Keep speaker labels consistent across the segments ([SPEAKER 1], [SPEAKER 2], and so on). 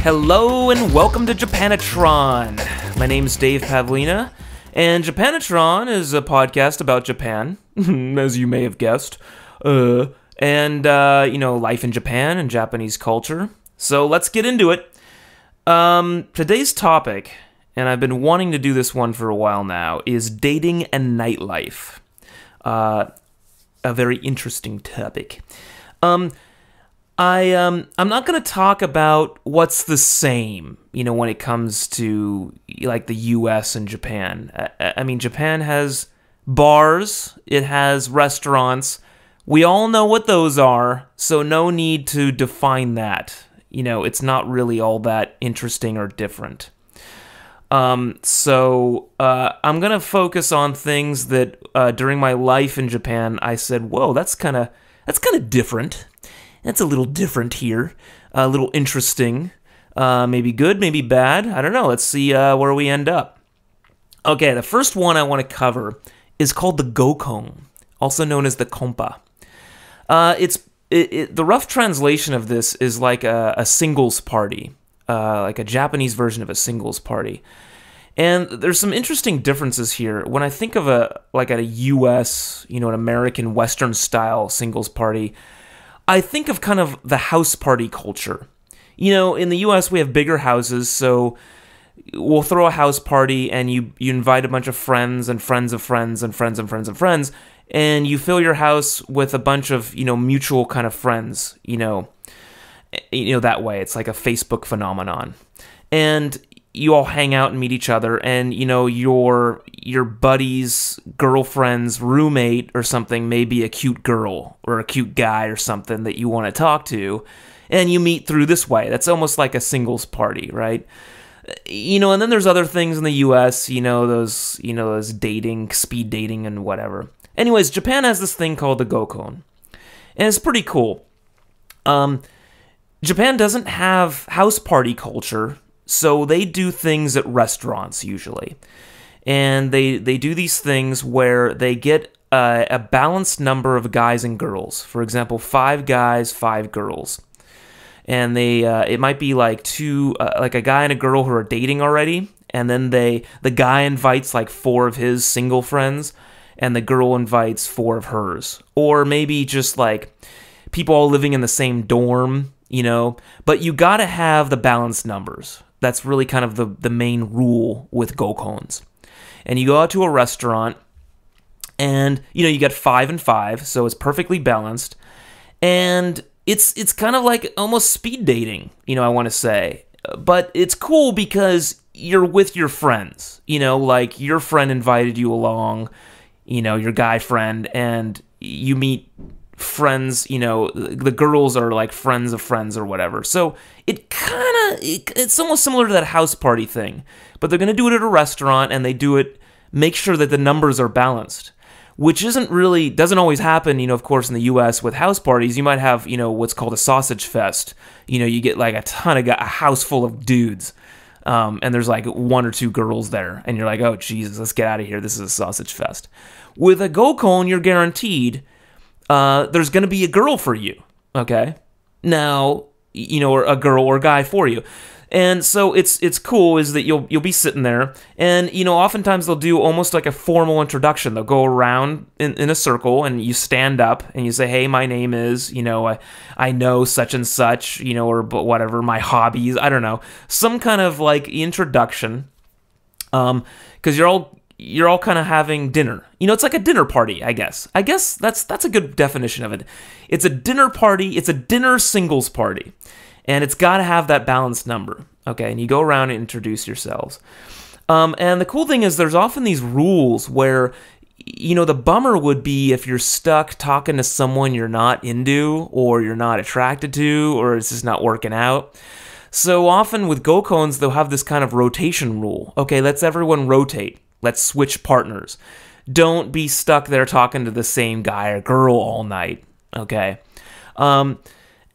[SPEAKER 1] Hello and welcome to Japanatron. My name's Dave Pavlina, and Japanatron is a podcast about Japan, as you may have guessed, and life in Japan and Japanese culture. So let's get into it. Today's topic, and I've been wanting to do this one for a while now, is dating and nightlife. A very interesting topic. I'm not going to talk about what's the same, when it comes to, like, the U.S. and Japan. I mean, Japan has bars, it has restaurants. We all know what those are, so no need to define that. It's not really all that interesting or different. So I'm going to focus on things that during my life in Japan, I said, whoa, that's kind of different. That's a little different here, a little interesting, maybe good, maybe bad. I don't know. Let's see where we end up. Okay, the first one I want to cover is called the Gokon, also known as the kompa. The rough translation of this is like a singles party, like a Japanese version of a singles party. And there's some interesting differences here. When I think of a U.S., an American Western style singles party, I think of kind of the house party culture. In the U.S. we have bigger houses, so we'll throw a house party and you invite a bunch of friends and friends of friends and friends and friends and friends, and you fill your house with a bunch of, mutual kind of friends, that way. It's like a Facebook phenomenon. And you all hang out and meet each other, and, your buddy's girlfriend's roommate or something may be a cute girl or a cute guy or something that you want to talk to, and you meet through this way. That's almost like a singles party, right? And then there's other things in the U.S., those dating, speed dating and whatever. Anyways, Japan has this thing called the Gokon, and it's pretty cool. Japan doesn't have house party culture, so they do things at restaurants usually. And they do these things where they get a balanced number of guys and girls. For example, 5 guys, 5 girls. And it might be like a guy and a girl who are dating already, and then the guy invites like 4 of his single friends, and the girl invites 4 of hers. Or maybe just like people all living in the same dorm, but you gotta have the balanced numbers. That's really kind of the main rule with Gokons. And you go out to a restaurant, and, you get 5 and 5, so it's perfectly balanced. And it's kind of like almost speed dating, I want to say. But it's cool because you're with your friends, like your friend invited you along, your guy friend, and you meet friends, the girls are like friends of friends or whatever. So it's almost similar to that house party thing, but they're going to do it at a restaurant, and they make sure that the numbers are balanced, which doesn't always happen, of course, in the U.S. with house parties. You might have, what's called a sausage fest. You get like a house full of dudes, and there's like 1 or 2 girls there, and you're like, oh, Jesus, let's get out of here. This is a sausage fest. With a Gokon, you're guaranteed there's going to be a girl for you, okay? Now, or a girl or a guy for you. And so it's cool is that you'll be sitting there, and, oftentimes they'll do almost like a formal introduction. They'll go around in a circle, and you stand up, and you say, hey, my name is, I know such and such, or whatever, my hobbies, I don't know. Some kind of, like, introduction, because you're all kind of having dinner. It's like a dinner party, I guess. I guess that's a good definition of it. It's a dinner party. It's a dinner singles party. And it's got to have that balanced number. Okay, and you go around and introduce yourselves. And the cool thing is there's often these rules where, the bummer would be if you're stuck talking to someone you're not into or you're not attracted to, or it's just not working out. So often with Gokons, they'll have this kind of rotation rule. Okay, let's everyone rotate. Let's switch partners. Don't be stuck there talking to the same guy or girl all night, okay? And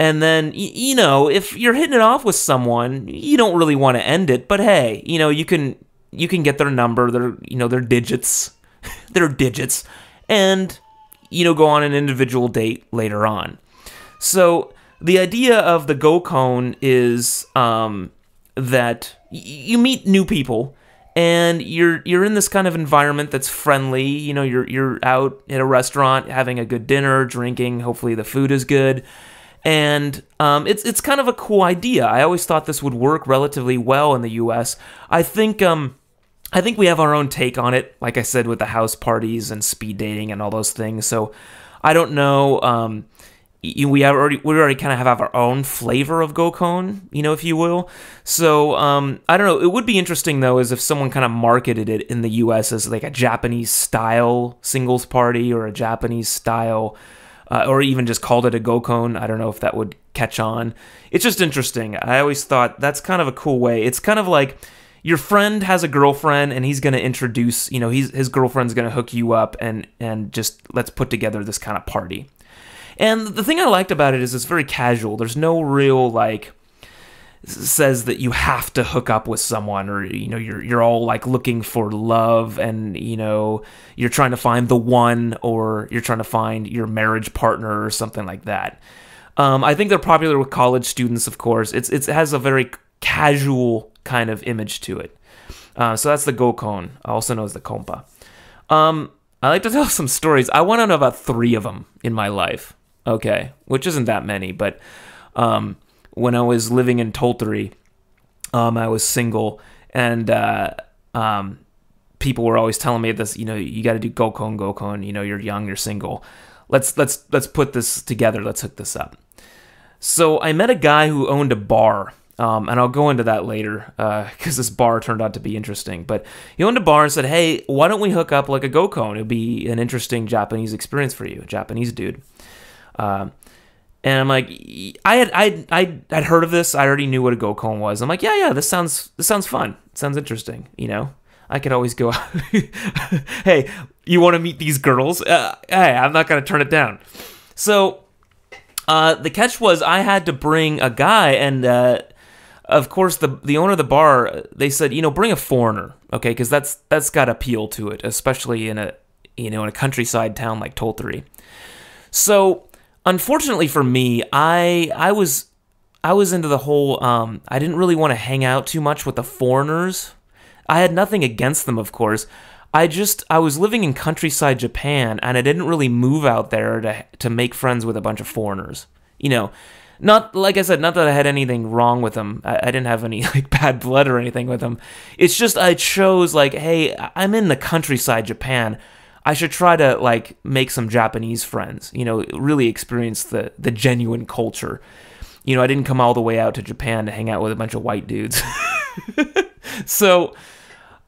[SPEAKER 1] then, if you're hitting it off with someone, you don't really want to end it, but hey, you can get their number, their digits, and, go on an individual date later on. So the idea of the Gokon is that you meet new people, and you're in this kind of environment that's friendly. You know, you're out at a restaurant having a good dinner, drinking. Hopefully the food is good, and it's kind of a cool idea. I always thought this would work relatively well in the U.S. I think we have our own take on it, like I said, with the house parties and speed dating and all those things. So I don't know. We already kind of have our own flavor of Gokon, you know, if you will. So I don't know. It would be interesting though, is if someone kind of marketed it in the U.S. as like a Japanese style singles party or a Japanese style, or even just called it a Gokon. I don't know if that would catch on. It's just interesting. I always thought that's kind of a cool way. It's kind of like your friend has a girlfriend and he's going to introduce, you know, his girlfriend's going to hook you up and just let's put together this kind of party. And the thing I liked about it is it's very casual. There's no real, like, says that you have to hook up with someone, or, you know, you're all, like, looking for love, and, you know, you're trying to find the one, or you're trying to find your marriage partner or something like that. I think they're popular with college students, of course. It has a very casual kind of image to it. So that's the Gokon, also known as the Kompa. I like to tell some stories. I want to know about 3 of them in my life. Okay, which isn't that many, but when I was living in Tolteri, I was single, and people were always telling me this, you know, you got to do Gokon, you know, you're young, you're single. Let's put this together, let's hook this up. So I met a guy who owned a bar, and I'll go into that later, because this bar turned out to be interesting. But he owned a bar and said, hey, why don't we hook up like a Gokon? It'd be an interesting Japanese experience for you, a Japanese dude. And I'm like, I'd heard of this. I already knew what a Gokon was. I'm like, yeah, this sounds fun. It sounds interesting. You know, I could always go out. Hey, you want to meet these girls? Hey, I'm not going to turn it down. So, the catch was I had to bring a guy, and, of course, the owner of the bar, they said, you know, bring a foreigner. Okay. Cause that's got appeal to it, especially in a countryside town like Tolteri. So, unfortunately for me, I was into the whole, I didn't really want to hang out too much with the foreigners. I had nothing against them, of course. I was living in countryside Japan, and I didn't really move out there to make friends with a bunch of foreigners. You know, not, like I said, not that I had anything wrong with them. I didn't have any, like, bad blood or anything with them. It's just I chose, like, hey, I'm in the countryside Japan. I should try to, like, make some Japanese friends, you know, really experience the genuine culture. You know, I didn't come all the way out to Japan to hang out with a bunch of white dudes. So,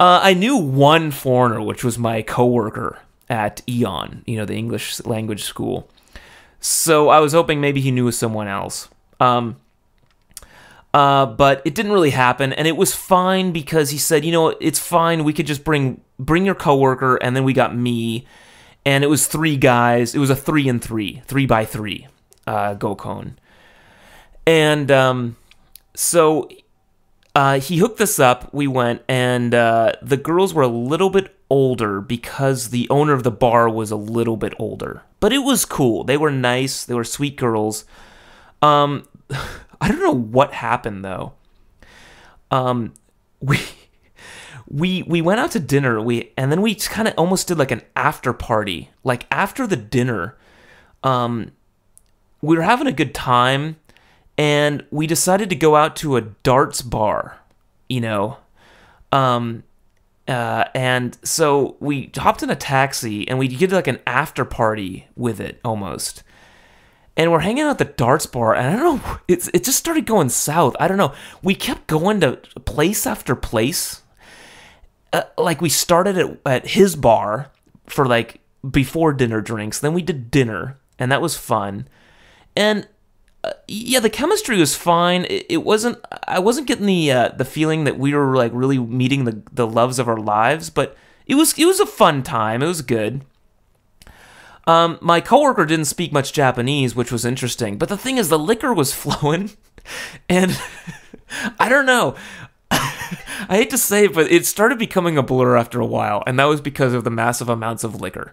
[SPEAKER 1] I knew one foreigner, which was my coworker at Eon, you know, the English language school. So I was hoping maybe he knew someone else. But it didn't really happen, and it was fine because he said, you know, it's fine, we could just bring your coworker, and then we got me, and it was 3 guys. It was a 3-and-3, 3x3 Gokon. And so he hooked us up, we went, and the girls were a little bit older because the owner of the bar was a little bit older. But it was cool. They were nice. They were sweet girls. I don't know what happened though. We went out to dinner. And then we kind of almost did like an after party. Like after the dinner, we were having a good time, and we decided to go out to a darts bar. You know, and so we hopped in a taxi, and we did like an after party with it almost. And we're hanging out at the darts bar, and I don't know, it just started going south. I don't know. We kept going to place after place. Like we started at his bar for like before dinner drinks. Then we did dinner, and that was fun. And yeah, the chemistry was fine. It wasn't. I wasn't getting the feeling that we were like really meeting the loves of our lives, but it was a fun time. It was good. My coworker didn't speak much Japanese, which was interesting. But the thing is, the liquor was flowing, and I don't know. I hate to say it, but it started becoming a blur after a while, and that was because of the massive amounts of liquor.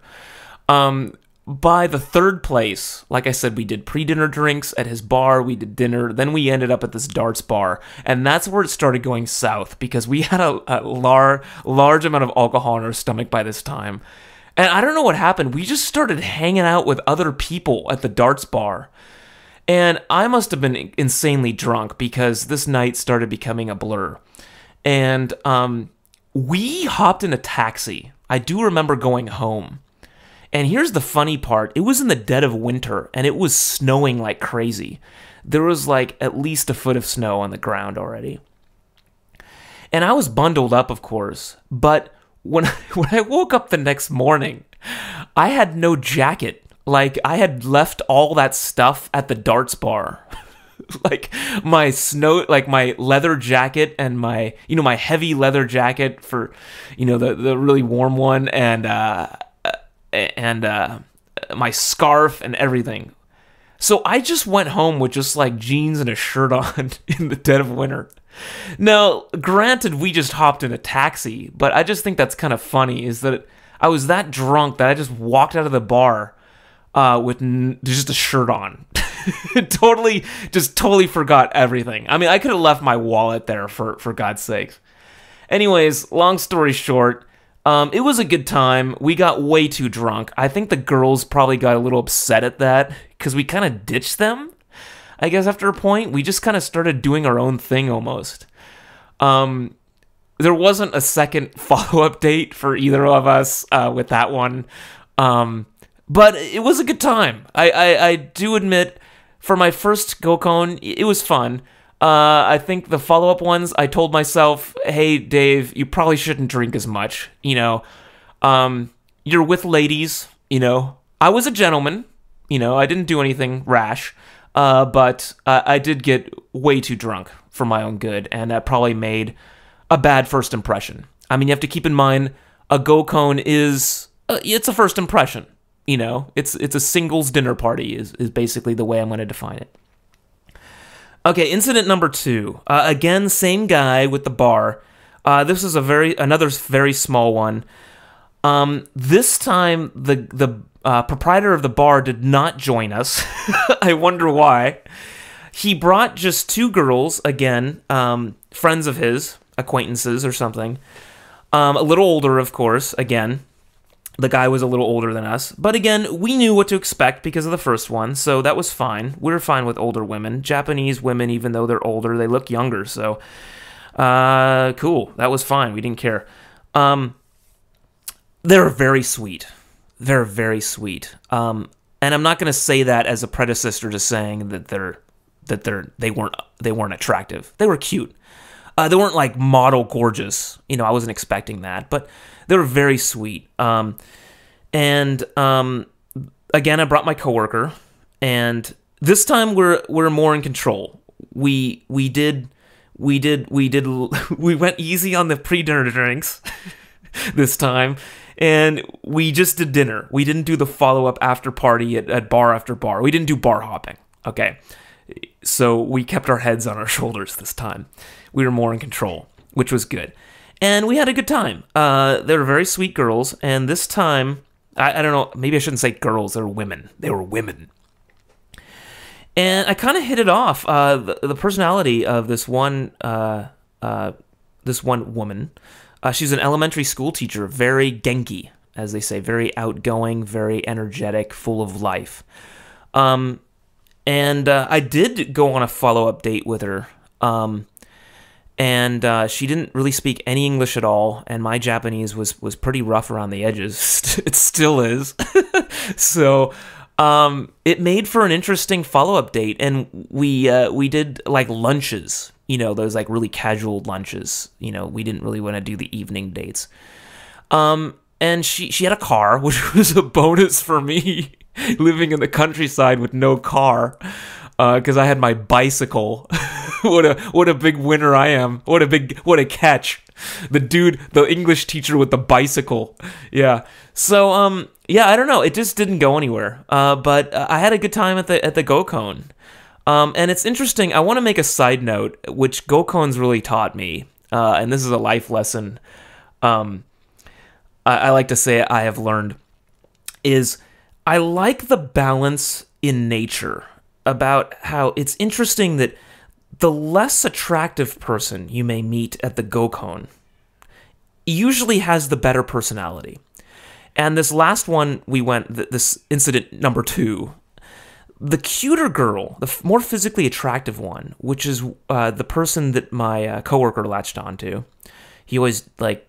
[SPEAKER 1] by the third place, like I said, we did pre-dinner drinks at his bar, we did dinner, then we ended up at this darts bar, and that's where it started going south, because we had a large amount of alcohol in our stomach by this time. And I don't know what happened, we just started hanging out with other people at the darts bar. And I must have been insanely drunk, because this night started becoming a blur. And we hopped in a taxi. I do remember going home. And here's the funny part. It was in the dead of winter, and it was snowing like crazy. There was like at least a foot of snow on the ground already. And I was bundled up, of course. But when I woke up the next morning, I had no jacket. Like, I had left all that stuff at the darts bar. Like, my leather jacket and my heavy leather jacket for, the really warm one, and my scarf and everything. So I just went home with just like jeans and a shirt on in the dead of winter. Now, granted, we just hopped in a taxi, but I just think that's kind of funny, is that I was that drunk that I just walked out of the bar with just a shirt on. totally forgot everything. I mean, I could have left my wallet there for God's sakes. Anyways, long story short, it was a good time. We got way too drunk. I think the girls probably got a little upset at that, because we kind of ditched them. I guess after a point, we just kind of started doing our own thing almost. There wasn't a second follow-up date for either of us with that one. But it was a good time. I do admit, for my first Gokon, it was fun. I think the follow-up ones, I told myself, hey, Dave, you probably shouldn't drink as much. You're with ladies, I was a gentleman, I didn't do anything rash, but I did get way too drunk for my own good, and that probably made a bad first impression. I mean, you have to keep in mind, a Gokon is, it's a first impression, it's a singles dinner party is basically the way I'm going to define it. Okay, incident number 2. Again, same guy with the bar. This is another very small one. This time, the proprietor of the bar did not join us. I wonder why. He brought just 2 girls, again, friends of his, acquaintances or something. A little older, of course, again. The guy was a little older than us. But again, we knew what to expect because of the first one, so that was fine. We were fine with older women. Japanese women, even though they're older, they look younger, so cool. That was fine. We didn't care. They're very sweet. They're very sweet. And I'm not going to say that as a predecessor to saying that they weren't attractive. They were cute. They weren't like model gorgeous. I wasn't expecting that, but they were very sweet. Again, I brought my coworker, and this time we're more in control. We went easy on the pre-dinner drinks this time, and we just did dinner. We didn't do the follow-up after party at bar after bar. We didn't do bar hopping. Okay, so we kept our heads on our shoulders this time. We were more in control, which was good. And we had a good time. They were very sweet girls, and this time, I don't know, maybe I shouldn't say girls, they were women. They were women. And I kind of hit it off. The personality of this one woman, she's an elementary school teacher, very genki, as they say, very outgoing, very energetic, full of life. And I did go on a follow-up date with her. And she didn't really speak any English at all, and my Japanese was pretty rough around the edges. It still is. So it made for an interesting follow-up date, and we did like lunches, those like really casual lunches. We didn't really want to do the evening dates. And she had a car, which was a bonus for me, living in the countryside with no car, because I had my bicycle. What a big winner I am. What a catch. The English teacher with the bicycle. Yeah. So, I don't know. It just didn't go anywhere. But I had a good time at the Gokon. And it's interesting. I want to make a side note, which Gokon's really taught me. And this is a life lesson. I like to say I have learned is I like the balance in nature about how it's interesting that the less attractive person you may meet at the Gokon usually has the better personality. And this last one we went, this incident number 2, the cuter girl, the more physically attractive one, which is the person that my coworker latched onto. He always, like,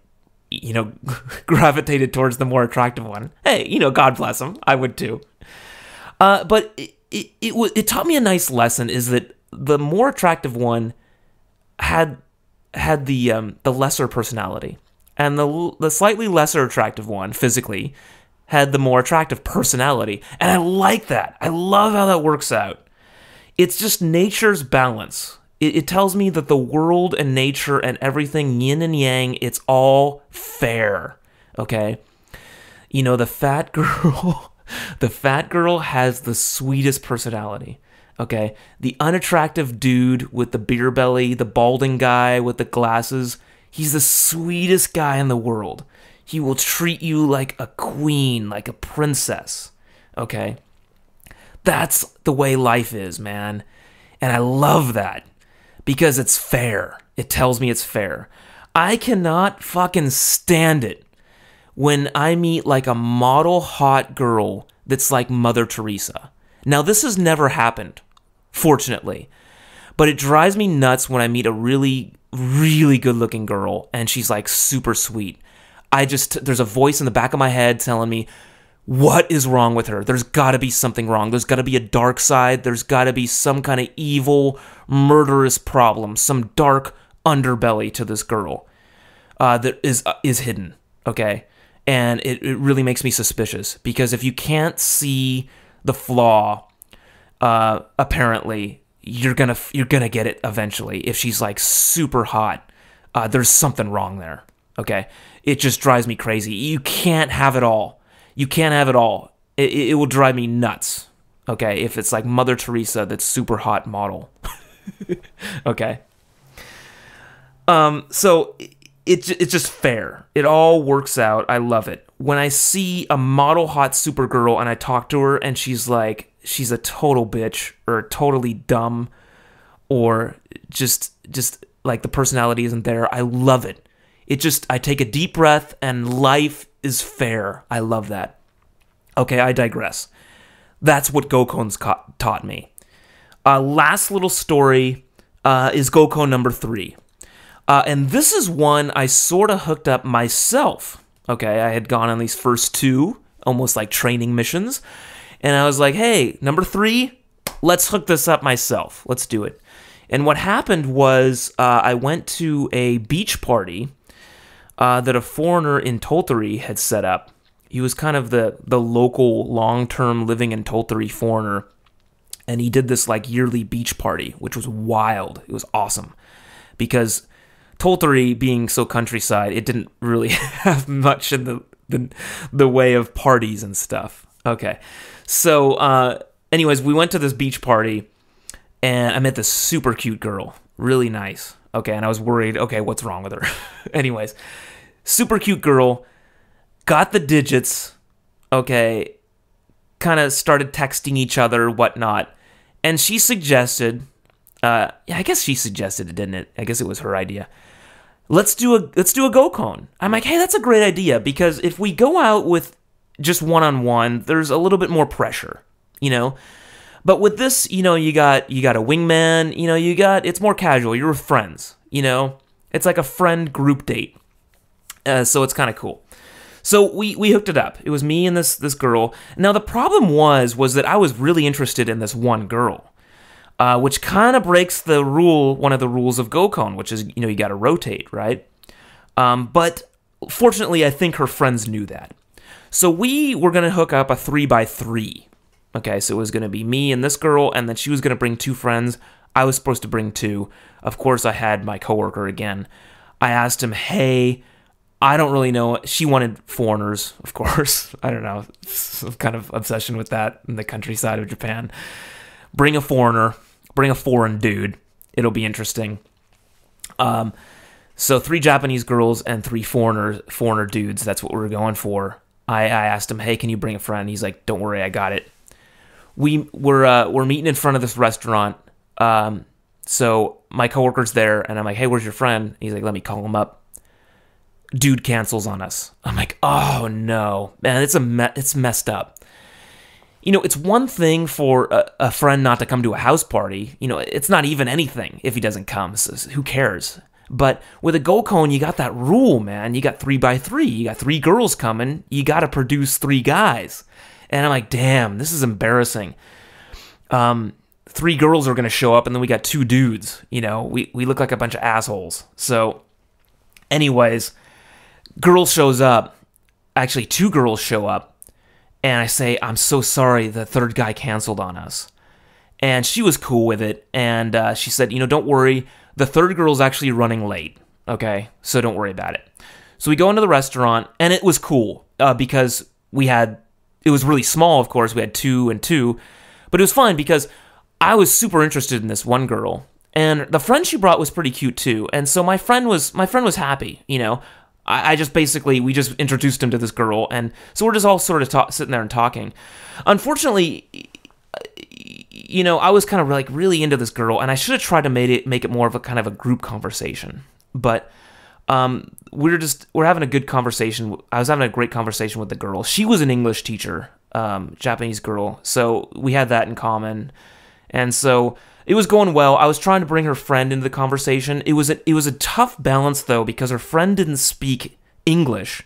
[SPEAKER 1] you know, gravitated towards the more attractive one. Hey, you know, God bless him. I would too. But it taught me a nice lesson, is that the more attractive one had the lesser personality, and the slightly lesser attractive one physically had the more attractive personality. And I like that. I love how that works out. It's just nature's balance. It tells me that the world and nature and everything, yin and yang, it's all fair. Okay? You know, the fat girl, the fat girl has the sweetest personality. Okay? The unattractive dude with the beer belly, the balding guy with the glasses, he's the sweetest guy in the world. He will treat you like a queen, like a princess. Okay? That's the way life is, man. And I love that. Because it's fair. It tells me it's fair. I cannot fucking stand it when I meet like a model hot girl that's like Mother Teresa. Now, this has never happened, fortunately. But it drives me nuts when I meet a really, really good-looking girl and she's like super sweet. There's a voice in the back of my head telling me, what is wrong with her? There's got to be something wrong. There's got to be a dark side. There's got to be some kind of evil, murderous problem, some dark underbelly to this girl that is hidden, okay? And it really makes me suspicious, because if you can't see the flaw, apparently you're gonna get it eventually. If she's like super hot, there's something wrong there, okay? It just drives me crazy. You can't have it all. You can't have it all. It will drive me nuts, okay, if it's like Mother Teresa, that's super hot model. Okay? So it's just fair. It all works out. I love it. When I see a model hot Supergirl and I talk to her and she's like, she's a total bitch or totally dumb or just like the personality isn't there, I love it. I take a deep breath and life is fair. I love that. Okay, I digress. That's what Gokon's taught me. Last little story is Gokon number 3. And this is one I sort of hooked up myself. Okay, I had gone on these first 2, almost like training missions. And I was like, hey, number 3, let's hook this up myself. Let's do it. And what happened was I went to a beach party that a foreigner in Tolteri had set up. He was kind of the local long-term living in Tolteri foreigner. And he did this like yearly beach party, which was wild. It was awesome. Because Tolteri being so countryside, it didn't really have much in the way of parties and stuff. Okay. So anyways, we went to this beach party and I met this super cute girl. Really nice. Okay, and I was worried, okay, what's wrong with her? Anyways, super cute girl, got the digits, okay, kind of started texting each other, whatnot, and she suggested, yeah, I guess she suggested it, didn't it? I guess it was her idea. Let's do a Gokon. I'm like, hey, that's a great idea, because if we go out with just one-on-one, there's a little bit more pressure, you know? But with this, you know, you got a wingman, you know, it's more casual. You're with friends, you know? It's like a friend group date. So it's kind of cool. So we hooked it up. It was me and this girl. Now the problem was that I was really interested in this one girl, which kind of breaks one of the rules of Gokon, which is, you know, you got to rotate, right? But fortunately, I think her friends knew that. So we were going to hook up a 3x3. Okay, so it was going to be me and this girl, and then she was going to bring 2 friends. I was supposed to bring 2. Of course, I had my coworker again. I asked him, hey, I don't really know. She wanted foreigners, of course. I don't know, some kind of obsession with that in the countryside of Japan. Bring a foreigner, bring a foreign dude. It'll be interesting. So 3 Japanese girls and 3 foreigner dudes. That's what we were going for. I asked him, hey, can you bring a friend? He's like, don't worry, I got it. We're meeting in front of this restaurant. So my coworker's there, and I'm like, hey, where's your friend? He's like, let me call him up. Dude cancels on us. I'm like, oh no, man, it's messed up. It's one thing for a friend not to come to a house party. It's not even anything if he doesn't come. So who cares? But with a Gokon, you got that rule, man. You got 3x3. You got 3 girls coming. You got to produce 3 guys. And I'm like, damn, this is embarrassing. 3 girls are going to show up, and then we got 2 dudes. We look like a bunch of assholes. So, anyways, girl shows up. Actually, 2 girls show up. And I say, I'm so sorry, the 3rd guy canceled on us. And she was cool with it. And she said, don't worry, the 3rd girl's actually running late. Okay, so don't worry about it. So we go into the restaurant, and it was cool because it was really small, of course. We had 2 and 2. But it was fine because I was super interested in this one girl. And the friend she brought was pretty cute too. And so my friend was happy, I just we just introduced him to this girl, and so we're just all sort of sitting there and talking. Unfortunately, I was kind of like really into this girl, and I should have tried to make it more of a kind of a group conversation. But we're having a good conversation. I was having a great conversation with the girl. She was an English teacher, Japanese girl, so we had that in common, and so it was going well. I was trying to bring her friend into the conversation. It was a tough balance, though, because her friend didn't speak English.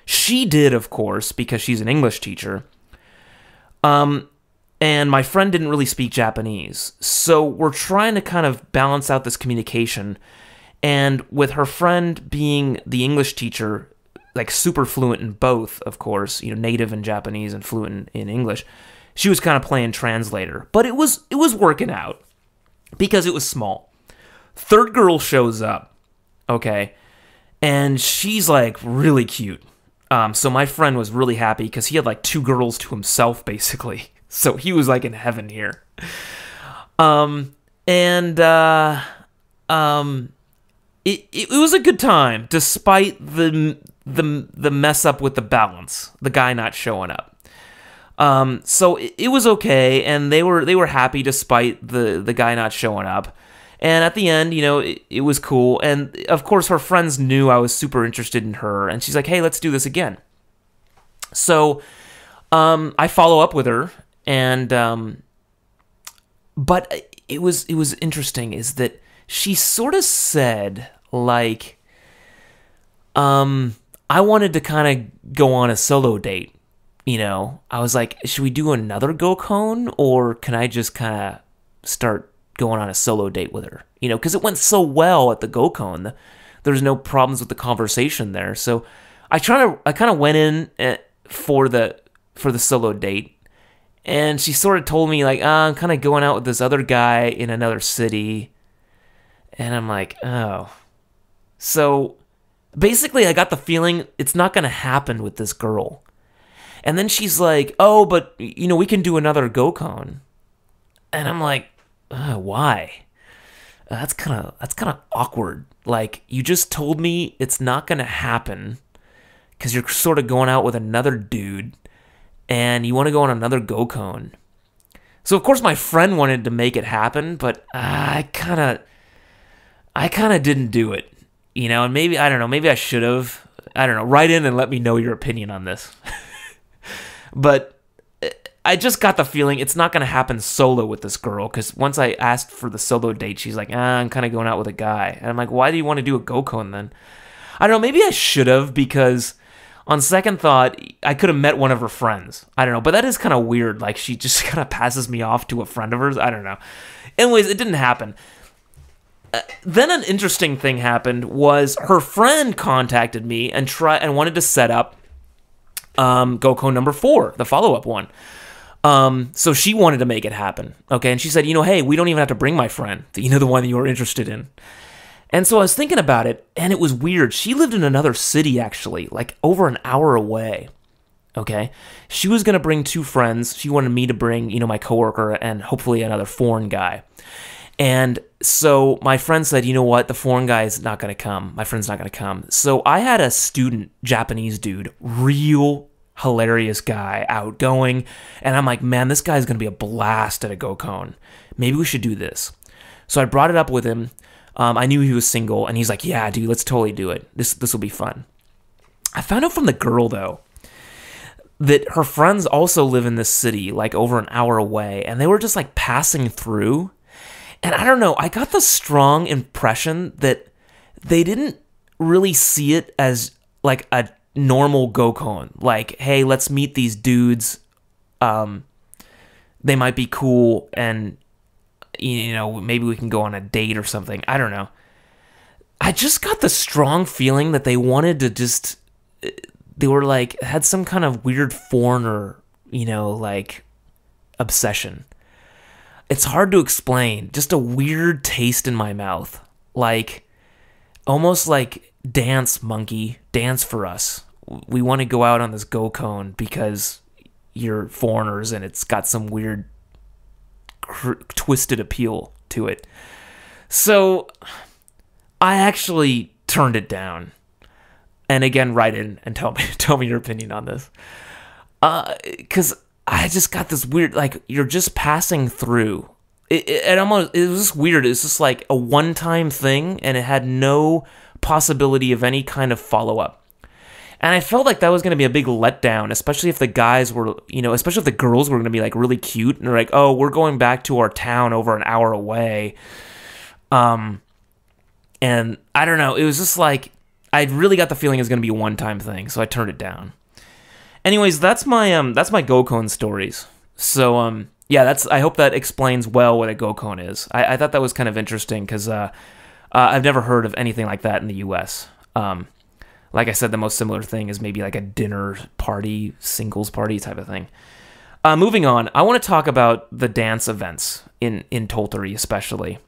[SPEAKER 1] She did, of course, because she's an English teacher. And my friend didn't really speak Japanese. So we're trying to kind of balance out this communication. And with her friend being the English teacher, like super fluent in both, of course, native in Japanese and fluent in English, she was kind of playing translator. But it was working out. Because it was small. 3rd girl shows up, okay, and she's like really cute. So my friend was really happy because he had like 2 girls to himself, basically. So he was like in heaven here. It was a good time, despite the mess up with the balance, the guy not showing up. So it was okay, and they were happy despite the guy not showing up. And at the end, it was cool. And of course, her friends knew I was super interested in her, and she's like, "Hey, let's do this again." So, I follow up with her, and but it was interesting is that she sort of said like, I wanted to kind of go on a solo date. I was like, should we do another Gokon, or can I just kind of start going on a solo date with her? Because it went so well at the Gokon. There's no problems with the conversation there. So I kind of went in for the solo date, and she sort of told me like, I'm kind of going out with this other guy in another city. And I'm like, oh. So basically I got the feeling it's not going to happen with this girl. And then she's like, oh, but, we can do another Gokon. And I'm like, why? That's kind of awkward. Like, you just told me it's not going to happen because you're sort of going out with another dude and you want to go on another Gokon. So, of course, my friend wanted to make it happen, but I kind of didn't do it. And maybe, I don't know, maybe I should have. I don't know. Write in and let me know your opinion on this. But I just got the feeling it's not going to happen solo with this girl, because once I asked for the solo date, she's like, I'm kind of going out with a guy. And I'm like, why do you want to do a Gokon then? I don't know, maybe I should have, because on second thought, I could have met one of her friends. I don't know, but that is kind of weird. Like, she just kind of passes me off to a friend of hers. I don't know. Anyways, it didn't happen. Then an interesting thing happened was her friend contacted me and wanted to set up Gokon number 4, the follow-up one. So she wanted to make it happen, okay? And she said, hey, we don't even have to bring my friend, the one that you were interested in. And so I was thinking about it, and it was weird. She lived in another city, actually, like over an hour away, okay? She was going to bring 2 friends. She wanted me to bring, my coworker and hopefully another foreign guy. And so my friend said, you know what, the foreign guy is not going to come. My friend's not going to come. So I had a student, Japanese dude, real hilarious guy, outgoing, and I'm like, man, this guy's gonna be a blast at a Gokon. Maybe we should do this. So I brought it up with him. I knew he was single, and he's like, yeah, dude, let's totally do it. This will be fun. I found out from the girl, though, that her friends also live in this city, like over an hour away, and they were just like passing through. And I don't know, I got the strong impression that they didn't really see it as like a normal Gokon. Like, hey, let's meet these dudes. They might be cool, and maybe we can go on a date or something. I don't know. I just got the strong feeling that they wanted to just, they were like, had some kind of weird foreigner, like obsession. It's hard to explain. Just a weird taste in my mouth. Like, almost like dance, monkey, dance for us. We want to go out on this Gokon because you're foreigners and it's got some weird twisted appeal to it. So I actually turned it down. And again, write in and tell me your opinion on this. Because I just got this weird, like, you're just passing through. It was just weird. It's just like a one-time thing, and it had no possibility of any kind of follow-up. And I felt like that was going to be a big letdown, especially if the guys were, especially if the girls were going to be like really cute and they're like, oh, we're going back to our town over an hour away. And I don't know. It was just like, I really got the feeling it was going to be a one-time thing, so I turned it down. Anyways, that's my Gokon stories. So yeah, I hope that explains well what a Gokon is. I thought that was kind of interesting because I've never heard of anything like that in the U.S. Like I said, the most similar thing is maybe like a dinner party, singles party type of thing. Moving on, I want to talk about the dance events in Tottori especially.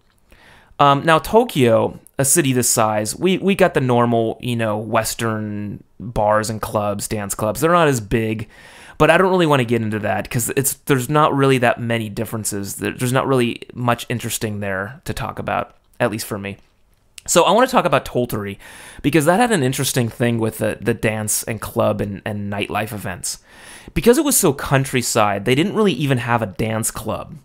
[SPEAKER 1] Now, Tokyo, a city this size, we got the normal, Western bars and clubs, dance clubs. They're not as big, but I don't really want to get into that because there's not really that many differences. There's not really much interesting there to talk about, at least for me. So I want to talk about Tottori because that had an interesting thing with the dance and club and nightlife events. Because it was so countryside, they didn't really even have a dance club.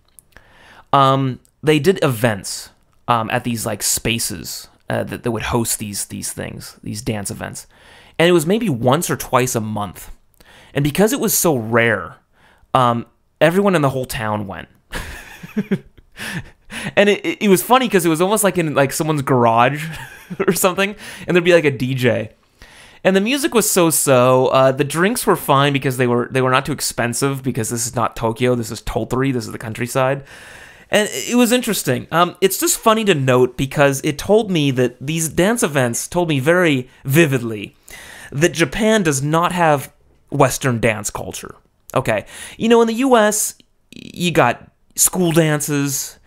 [SPEAKER 1] They did events at these like spaces that would host these things, these dance events. And it was maybe once or twice a month. And because it was so rare, everyone in the whole town went. And it was funny because it was almost like in like someone's garage or something, and there'd be like a DJ. And the music was so-so. The drinks were fine because they were not too expensive because this is not Tokyo, this is Tottori, this is the countryside. And it was interesting. It's just funny to note because it told me that these dance events told me very vividly that Japan does not have Western dance culture. Okay. In the US, you got school dances,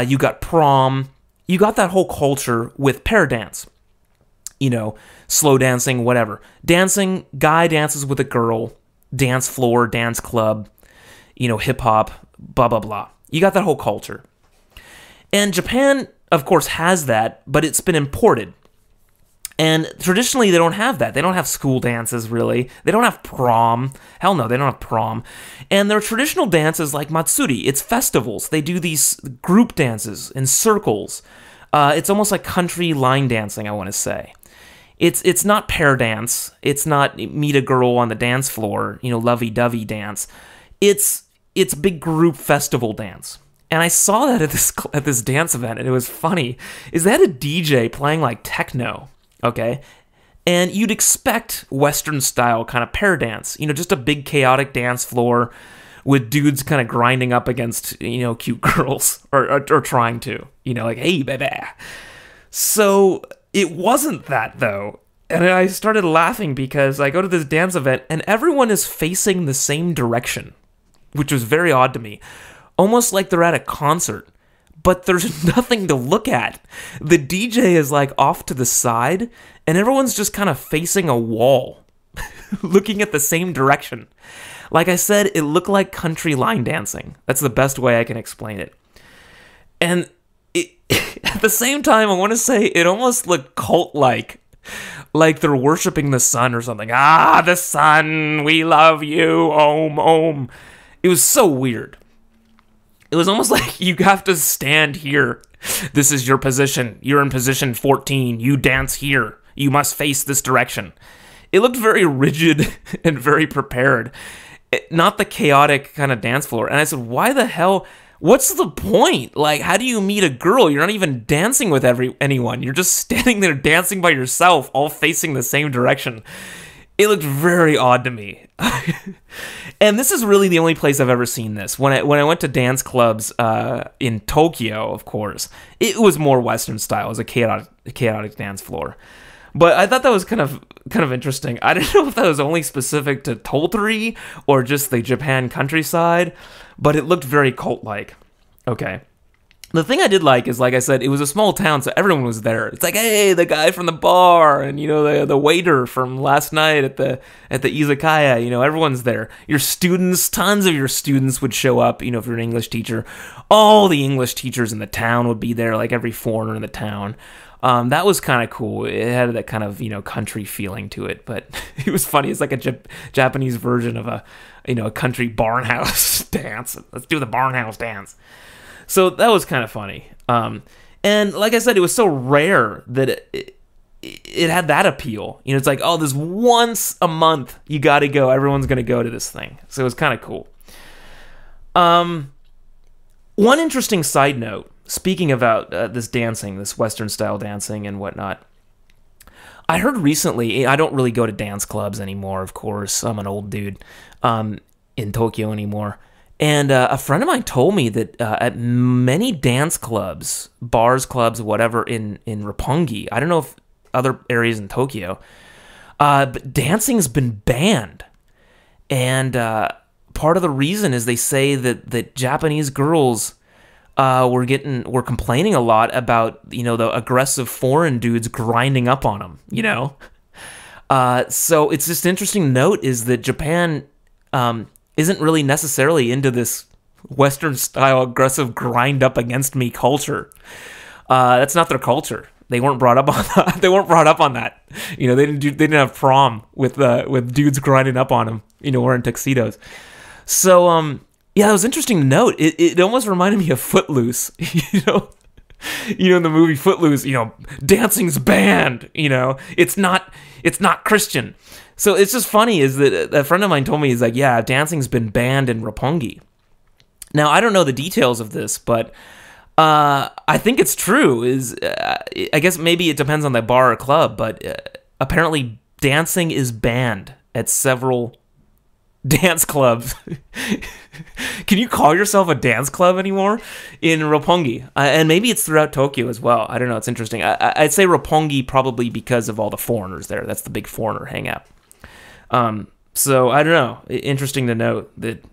[SPEAKER 1] you got prom, you got that whole culture with pair dance. Slow dancing, whatever. Dancing, guy dances with a girl, dance floor, dance club, hip hop, blah, blah, blah. You got that whole culture. And Japan, of course, has that, but it's been imported. And traditionally, they don't have that. They don't have school dances, really. They don't have prom. Hell no, they don't have prom. And their traditional dances like Matsuri, it's festivals. They do these group dances in circles. It's almost like country line dancing, I want to say. It's not pair dance. It's not meet a girl on the dance floor, lovey-dovey dance. It's big group festival dance. And I saw that at this dance event, and it was funny. Is they had a DJ playing like techno. Okay, and you'd expect Western-style kind of pair dance, just a big chaotic dance floor with dudes kind of grinding up against, cute girls, or trying to, like, hey, baby. So it wasn't that, though, and I started laughing because I go to this dance event, and everyone is facing the same direction, which was very odd to me, almost like they're at a concert. But there's nothing to look at. The DJ is like off to the side, and everyone's just kind of facing a wall, looking at the same direction. Like I said, it looked like country line dancing. That's the best way I can explain it. And at the same time, I want to say it almost looked cult-like. like they're worshiping the sun or something. Ah, the sun, we love you, om, om. It was so weird. It was almost like you have to stand here. This is your position. You're in position 14. You dance here. You must face this direction. It looked very rigid and very prepared. Not the chaotic kind of dance floor. And I said, why the hell? What's the point? Like, how do you meet a girl? You're not even dancing with anyone. You're just standing there dancing by yourself, all facing the same direction. It looked very odd to me. And this is really the only place I've ever seen this. When I went to dance clubs in Tokyo, of course, it was more Western style. It was a chaotic dance floor. But I thought that was kind of interesting. I don't know if that was only specific to Tottori or just the Japan countryside, but it looked very cult-like. Okay. The thing I did like is, like I said, it was a small town, so everyone was there. It's like, hey, the guy from the bar, and the waiter from last night at the izakaya. Everyone's there. Your students, tons of your students would show up. If you're an English teacher, all the English teachers in the town would be there. Like every foreigner in the town. That was kind of cool. It had that kind of country feeling to it, but it was funny. It's like a Japanese version of a country barnhouse dance. Let's do the barnhouse dance. So that was kind of funny. And like I said, it was so rare that it had that appeal. It's like, oh, this once a month, you got to go. Everyone's going to go to this thing. So it was kind of cool. One interesting side note, speaking about this dancing, this Western style dancing and whatnot, I heard recently, I don't really go to dance clubs anymore, of course. I'm an old dude in Tokyo anymore. And a friend of mine told me that at many dance clubs, bars, clubs, whatever, in Roppongi, I don't know if other areas in Tokyo, but dancing's been banned. And part of the reason is they say that Japanese girls were complaining a lot about, the aggressive foreign dudes grinding up on them, So it's just interesting to note is that Japan isn't really necessarily into this Western-style aggressive grind-up-against-me culture. That's not their culture. They weren't brought up on that. They weren't brought up on that. They didn't have prom with dudes grinding up on them, wearing tuxedos. So, yeah, it was interesting to note. It almost reminded me of Footloose, in the movie Footloose, dancing's banned, it's not Christian. So it's just funny is that a friend of mine told me, he's like, yeah, dancing's been banned in Roppongi. Now, I don't know the details of this, but I think it's true. I guess maybe it depends on the bar or club, but apparently dancing is banned at several dance clubs. Can you call yourself a dance club anymore in Roppongi? And maybe it's throughout Tokyo as well. I don't know. It's interesting. I'd say Roppongi probably because of all the foreigners there. That's the big foreigner hangout. So I don't know. Interesting to note that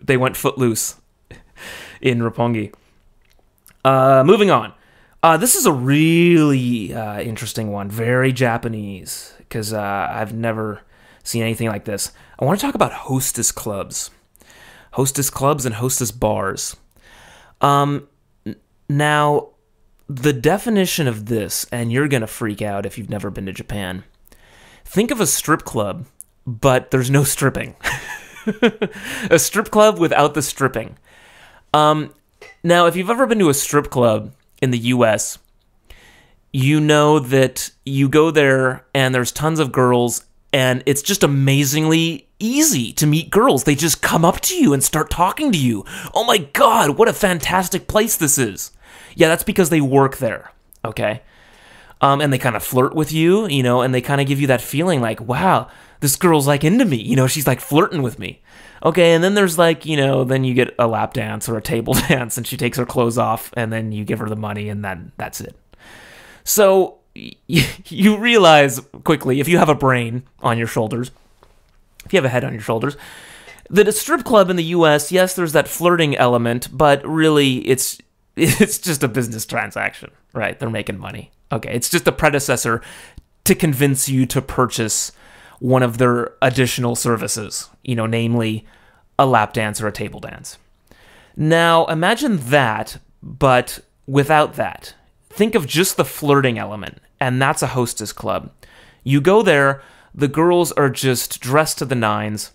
[SPEAKER 1] they went footloose in Roppongi. Moving on. This is a really interesting one. Very Japanese because I've never seen anything like this. I want to talk about hostess clubs. Hostess clubs and hostess bars. Now, the definition of this, and you're going to freak out if you've never been to Japan. Think of a strip club, but there's no stripping. A strip club without the stripping. Now, if you've ever been to a strip club in the U.S., you know that you go there and there's tons of girls, and it's just amazingly easy to meet girls. They just come up to you and start talking to you. Oh my God, what a fantastic place this is. Yeah, that's because they work there, okay? And they kind of flirt with you, and they kind of give you that feeling like, wow, this girl's like into me, she's like flirting with me. Okay, and then there's like, then you get a lap dance or a table dance and she takes her clothes off and then you give her the money and that's it. So you realize quickly, if you have a brain on your shoulders, if you have a head on your shoulders, that a strip club in the U.S., yes, there's that flirting element, but really it's just a business transaction, right? They're making money. Okay, it's just a predecessor to convince you to purchase one of their additional services, namely a lap dance or a table dance. Now, imagine that, but without that. Think of just the flirting element, and that's a hostess club. You go there, the girls are just dressed to the nines,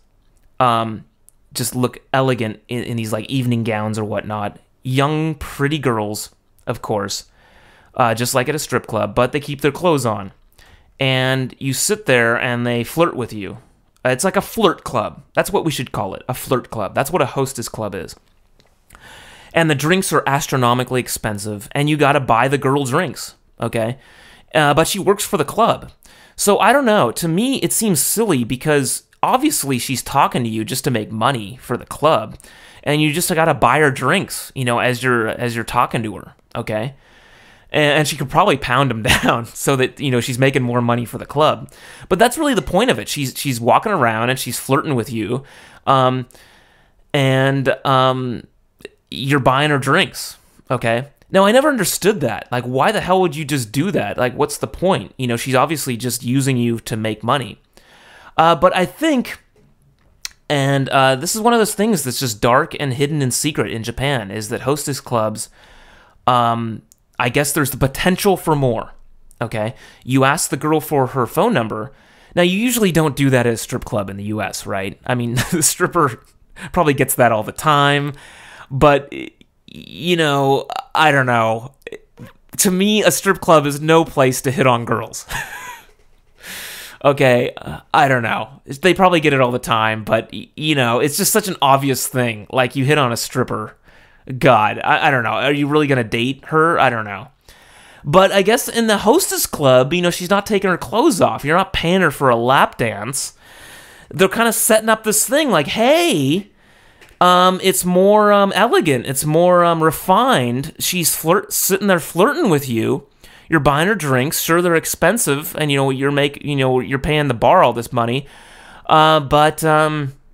[SPEAKER 1] just look elegant in these like evening gowns or whatnot. Young, pretty girls, of course, just like at a strip club, but they keep their clothes on. And you sit there and they flirt with you. It's like a flirt club. That's what we should call it, a flirt club. That's what a hostess club is. And the drinks are astronomically expensive, and you gotta buy the girl drinks, okay? But she works for the club. So I don't know. To me, it seems silly because obviously she's talking to you just to make money for the club, and you just gotta buy her drinks, as you're talking to her, okay? And she could probably pound them down so that she's making more money for the club. But that's really the point of it. She's walking around and she's flirting with you, and you're buying her drinks, okay? Now, I never understood that. Like, why the hell would you just do that? Like, what's the point? She's obviously just using you to make money. But I think, and this is one of those things that's just dark and hidden and secret in Japan, is that hostess clubs, I guess there's the potential for more, okay? You ask the girl for her phone number. Now, you usually don't do that at a strip club in the U.S., right? I mean, the stripper probably gets that all the time. But, I don't know. To me, a strip club is no place to hit on girls. Okay, I don't know. They probably get it all the time, but, it's just such an obvious thing. Like, you hit on a stripper. God, I don't know. Are you really going to date her? I don't know. But I guess in the hostess club, she's not taking her clothes off. You're not paying her for a lap dance. They're kind of setting up this thing like, hey... it's more elegant. It's more refined. She's sitting there flirting with you. You're buying her drinks. Sure, they're expensive, and you're paying the bar all this money. But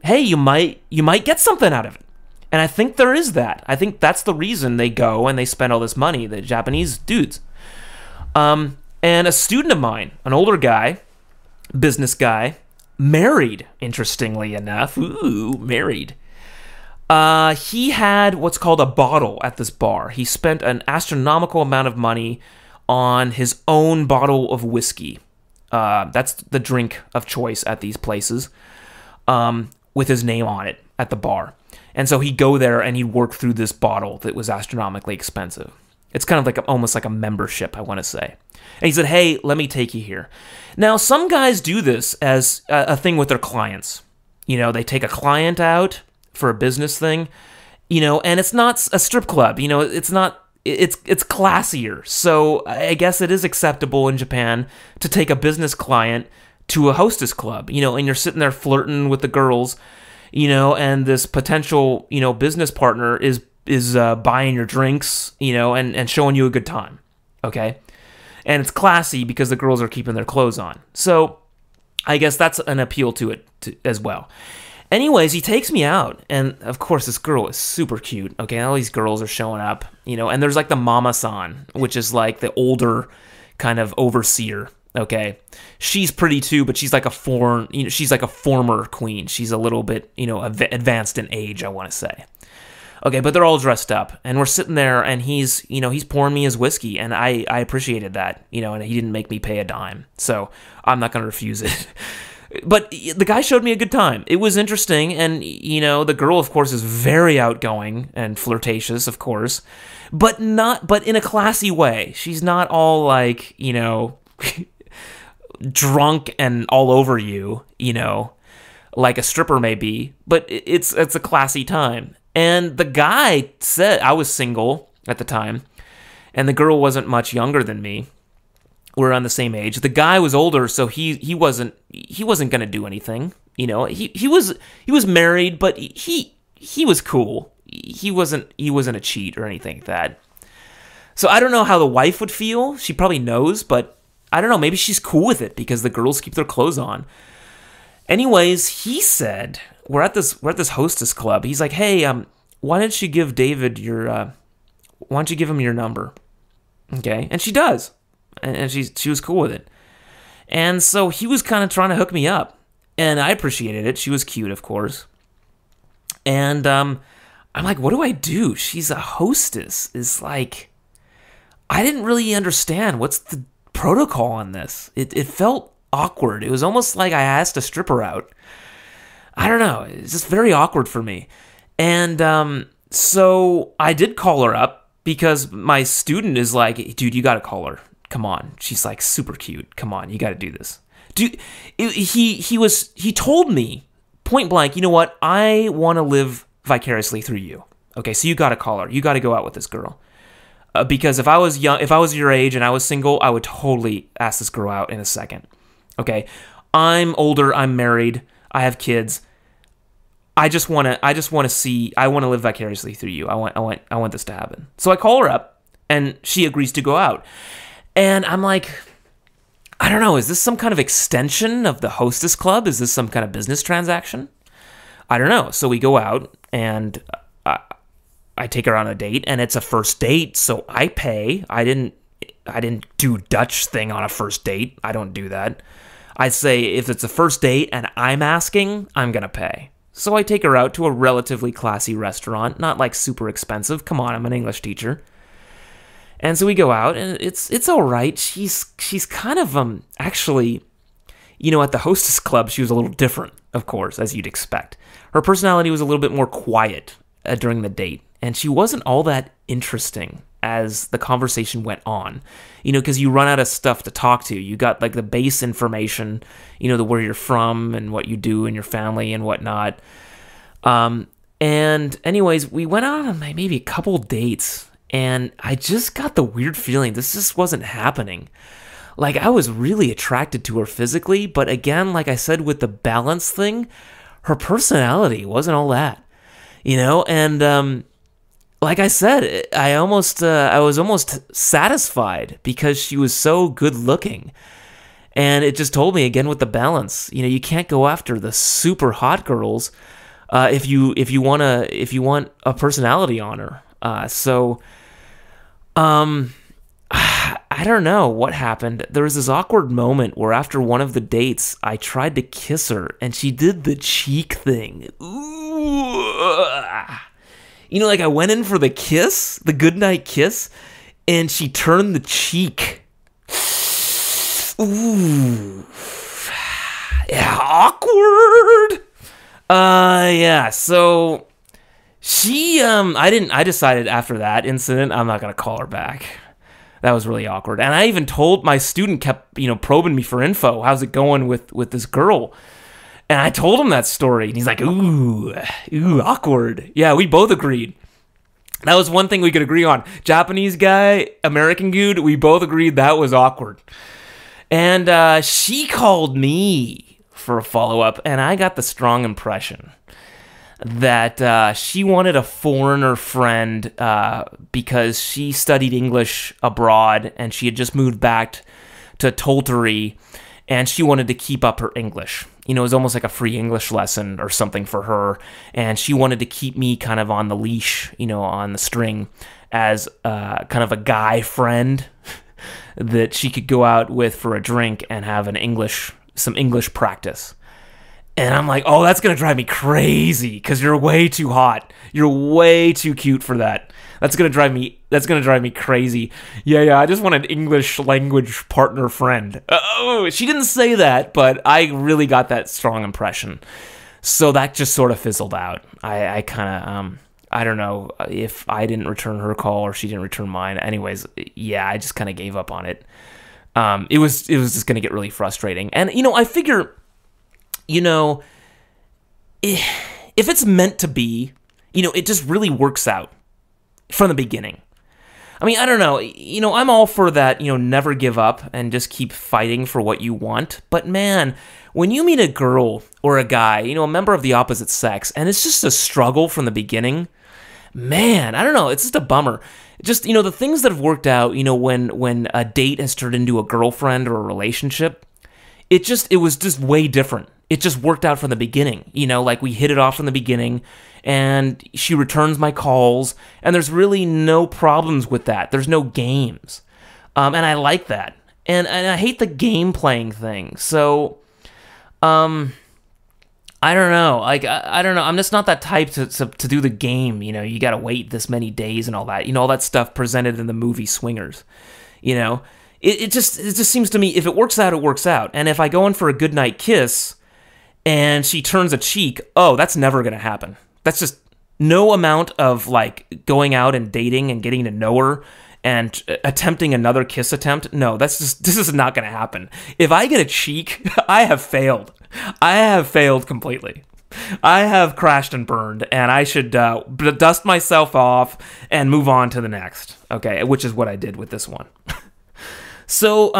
[SPEAKER 1] hey, you might get something out of it. And I think there is that. I think that's the reason they go and they spend all this money. The Japanese dudes. And a student of mine, an older guy, business guy, married. Interestingly enough, married. He had what's called a bottle at this bar. He spent an astronomical amount of money on his own bottle of whiskey. That's the drink of choice at these places, with his name on it at the bar. And so he'd go there and he'd work through this bottle that was astronomically expensive. It's kind of like almost like a membership, I want to say. And he said, hey, let me take you here. Now, some guys do this as a thing with their clients. They take a client out for a business thing, and it's not a strip club, it's classier. So I guess it is acceptable in Japan to take a business client to a hostess club, and you're sitting there flirting with the girls, and this potential, business partner is buying your drinks, and showing you a good time, okay? And it's classy because the girls are keeping their clothes on. So I guess that's an appeal to it as well. Anyways, he takes me out, and of course this girl is super cute, okay? All these girls are showing up, and there's like the mama-san, which is like the older kind of overseer, okay? She's pretty too, but she's like she's like a former queen. She's a little bit, advanced in age, I want to say. Okay, but they're all dressed up, and we're sitting there, and he's pouring me his whiskey, and I appreciated that, and he didn't make me pay a dime, so I'm not going to refuse it. But the guy showed me a good time. It was interesting, and, the girl, of course, is very outgoing and flirtatious, of course, but in a classy way. She's not all, like, drunk and all over you, like a stripper may be, but it's a classy time. And the guy said, I was single at the time, and the girl wasn't much younger than me. We're on the same age. The guy was older, so he wasn't gonna do anything. He was married, but he was cool. He wasn't a cheat or anything like that. So I don't know how the wife would feel. She probably knows, but I don't know. Maybe she's cool with it because the girls keep their clothes on. Anyways, he said we're at this hostess club. He's like, hey, why don't you give David why don't you give him your number? Okay, and she does. And she was cool with it. And so he was kind of trying to hook me up. And I appreciated it. She was cute, of course. And I'm like, what do I do? She's a hostess. It's like, I didn't really understand what's the protocol on this. It felt awkward. It was almost like I asked a stripper out. I don't know. It's just very awkward for me. And so I did call her up because my student is like, dude, you got to call her. Come on. She's like super cute. Come on. You got to do this. Dude, he told me point blank, you know what? I want to live vicariously through you. Okay, so you got to call her. You got to go out with this girl. Because if I was your age and I was single, I would totally ask this girl out in a second. Okay, I'm older. I'm married. I have kids. I want to live vicariously through you. I want this to happen. So I call her up, and she agrees to go out. And I'm like, I don't know. Is this some kind of extension of the Hostess Club? Is this some kind of business transaction? I don't know. So we go out, and I take her on a date, and it's a first date, so I pay. I didn't do Dutch thing on a first date. I don't do that. I say if it's a first date and I'm asking, I'm gonna pay. So I take her out to a relatively classy restaurant, not like super expensive. Come on, I'm an English teacher. And so we go out, and it's all right. She's kind of actually, you know, at the Hostess Club, she was a little different, of course, as you'd expect. Her personality was a little bit more quiet during the date. And she wasn't all that interesting as the conversation went on, you know, because you run out of stuff to talk to. You got like the base information, you know, where you're from and what you do in your family and whatnot. And anyways, we went out on maybe a couple dates, and I just got the weird feeling this just wasn't happening. Like, I was really attracted to her physically, but again, like I said with the balance thing, her personality wasn't all that, you know, and like I said, I was almost satisfied because she was so good looking. And it just told me again with the balance, you know, you can't go after the super hot girls if you want a personality on her. I don't know what happened. There was this awkward moment where after one of the dates, I tried to kiss her and she did the cheek thing. Ooh. You know, like I went in for the kiss, the goodnight kiss, and she turned the cheek. Ooh. Yeah, awkward. Yeah, so I decided after that incident, I'm not going to call her back. That was really awkward. And I even told my student kept, you know, probing me for info. How's it going with this girl? And I told him that story, and he's like, ooh, awkward. Yeah, we both agreed. That was one thing we could agree on. Japanese guy, American dude, we both agreed that was awkward. And she called me for a follow-up, and I got the strong impression that she wanted a foreigner friend because she studied English abroad, and she had just moved back to Tolteri, and she wanted to keep up her English. You know, it was almost like a free English lesson or something for her, and she wanted to keep me kind of on the leash, you know, on the string as kind of a guy friend that she could go out with for a drink and have some English practice. And I'm like, oh, that's going to drive me crazy because you're way too hot. You're way too cute for that. That's going to drive me crazy. Yeah, I just want an English language partner friend. Oh, she didn't say that, but I really got that strong impression. So that just sort of fizzled out. I kind of, I don't know if I didn't return her call or she didn't return mine. Anyways, yeah, I just kind of gave up on it. It was just going to get really frustrating. And, you know, I figure, you know, if it's meant to be, you know, it just really works out from the beginning. I mean, I don't know, you know, I'm all for that, you know, never give up and just keep fighting for what you want. But man, when you meet a girl or a guy, you know, a member of the opposite sex, and it's just a struggle from the beginning, man, I don't know, it's just a bummer. Just, you know, the things that have worked out, you know, when a date has turned into a girlfriend or a relationship, it was just way different. It just worked out from the beginning. You know, like we hit it off from the beginning, and she returns my calls, and there's really no problems with that. There's no games. And I like that. And I hate the game playing thing. So, I don't know. Like, I don't know. I'm just not that type to do the game. You know, you got to wait this many days and all that. You know, all that stuff presented in the movie Swingers. You know, it just seems to me, if it works out, it works out. And if I go in for a goodnight kiss and she turns a cheek, oh, that's never going to happen. That's just no amount of like going out and dating and getting to know her and attempting another kiss attempt. No, this is not going to happen. If I get a cheek, I have failed. I have failed completely. I have crashed and burned, and I should dust myself off and move on to the next. Okay, which is what I did with this one. So,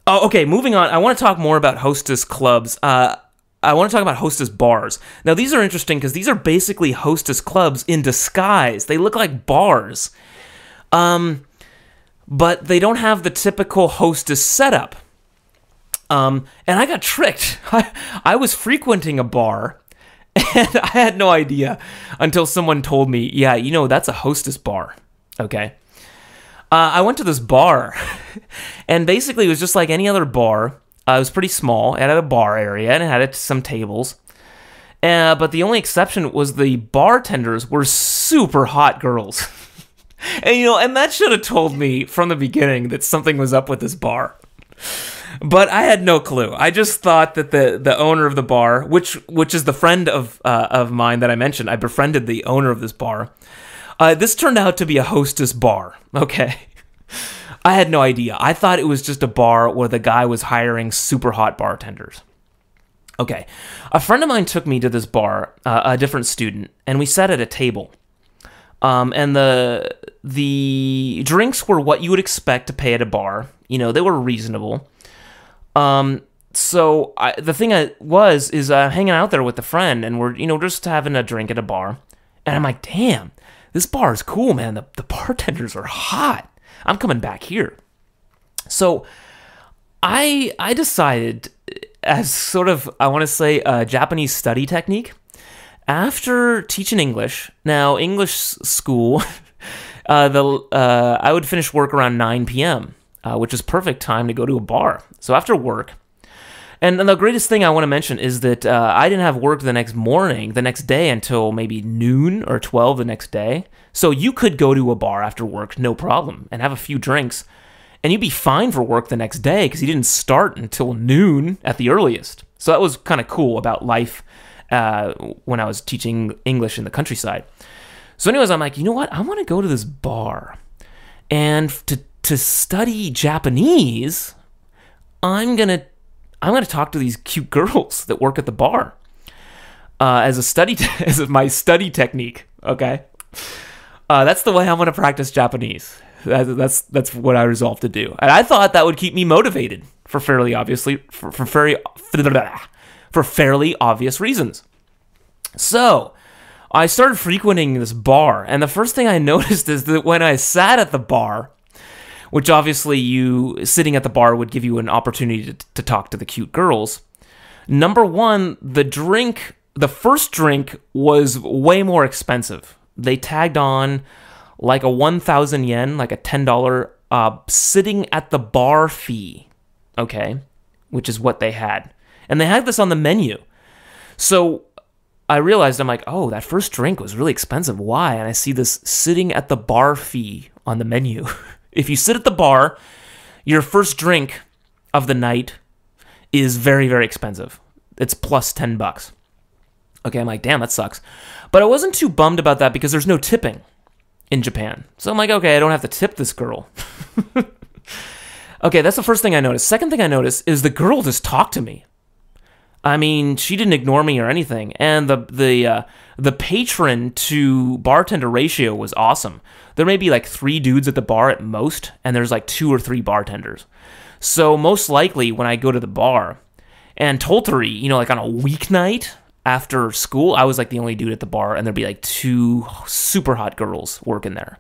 [SPEAKER 1] okay, moving on. I want to talk more about hostess clubs. I want to talk about hostess bars. Now, these are interesting because these are basically hostess clubs in disguise. They look like bars, but they don't have the typical hostess setup. And I got tricked. I was frequenting a bar, and I had no idea until someone told me, yeah, you know, that's a hostess bar, okay? I went to this bar, and basically it was just like any other bar. It was pretty small. It had a bar area, and it had some tables. But the only exception was the bartenders were super hot girls. And, you know, and that should have told me from the beginning that something was up with this bar. But I had no clue. I just thought that the owner of the bar, which is the friend of mine that I mentioned, I befriended the owner of this bar. This turned out to be a hostess bar. Okay, I had no idea. I thought it was just a bar where the guy was hiring super hot bartenders. Okay, a friend of mine took me to this bar, a different student, and we sat at a table. And the drinks were what you would expect to pay at a bar. You know, they were reasonable. So the thing is hanging out there with a friend, and we're, you know, just having a drink at a bar. And I'm like, damn, this bar is cool, man. The bartenders are hot. I'm coming back here. So I decided, as sort of, I want to say, a Japanese study technique, after teaching English, now English school, I would finish work around 9 p.m., which is perfect time to go to a bar. So after work, and the greatest thing I want to mention is that I didn't have work the next day until maybe noon or 12 the next day. So you could go to a bar after work, no problem, and have a few drinks, and you'd be fine for work the next day because you didn't start until noon at the earliest. So that was kind of cool about life when I was teaching English in the countryside. So anyways, I'm like, you know what? I want to go to this bar, and to study Japanese, I'm gonna talk to these cute girls that work at the bar as my study technique. Okay, that's the way I'm gonna practice Japanese. That's what I resolved to do, and I thought that would keep me motivated for fairly obvious reasons. So I started frequenting this bar, and the first thing I noticed is that when I sat at the bar, which obviously sitting at the bar would give you an opportunity to talk to the cute girls. Number one, the first drink was way more expensive. They tagged on like a 1,000 yen, like a $10 sitting at the bar fee, okay, which is what they had. And they had this on the menu. So I realized, I'm like, oh, that first drink was really expensive. Why? And I see this sitting at the bar fee on the menu. If you sit at the bar, your first drink of the night is very, very expensive. It's plus $10. Okay, I'm like, damn, that sucks. But I wasn't too bummed about that because there's no tipping in Japan. So I'm like, okay, I don't have to tip this girl. Okay, that's the first thing I noticed. Second thing I noticed is the girl just talked to me. I mean, she didn't ignore me or anything. And the patron to bartender ratio was awesome. There may be like 3 dudes at the bar at most, and there's like 2 or 3 bartenders. So most likely when I go to the bar, and Tolteri, you know, like on a weeknight after school, I was like the only dude at the bar, and there'd be like 2 super hot girls working there.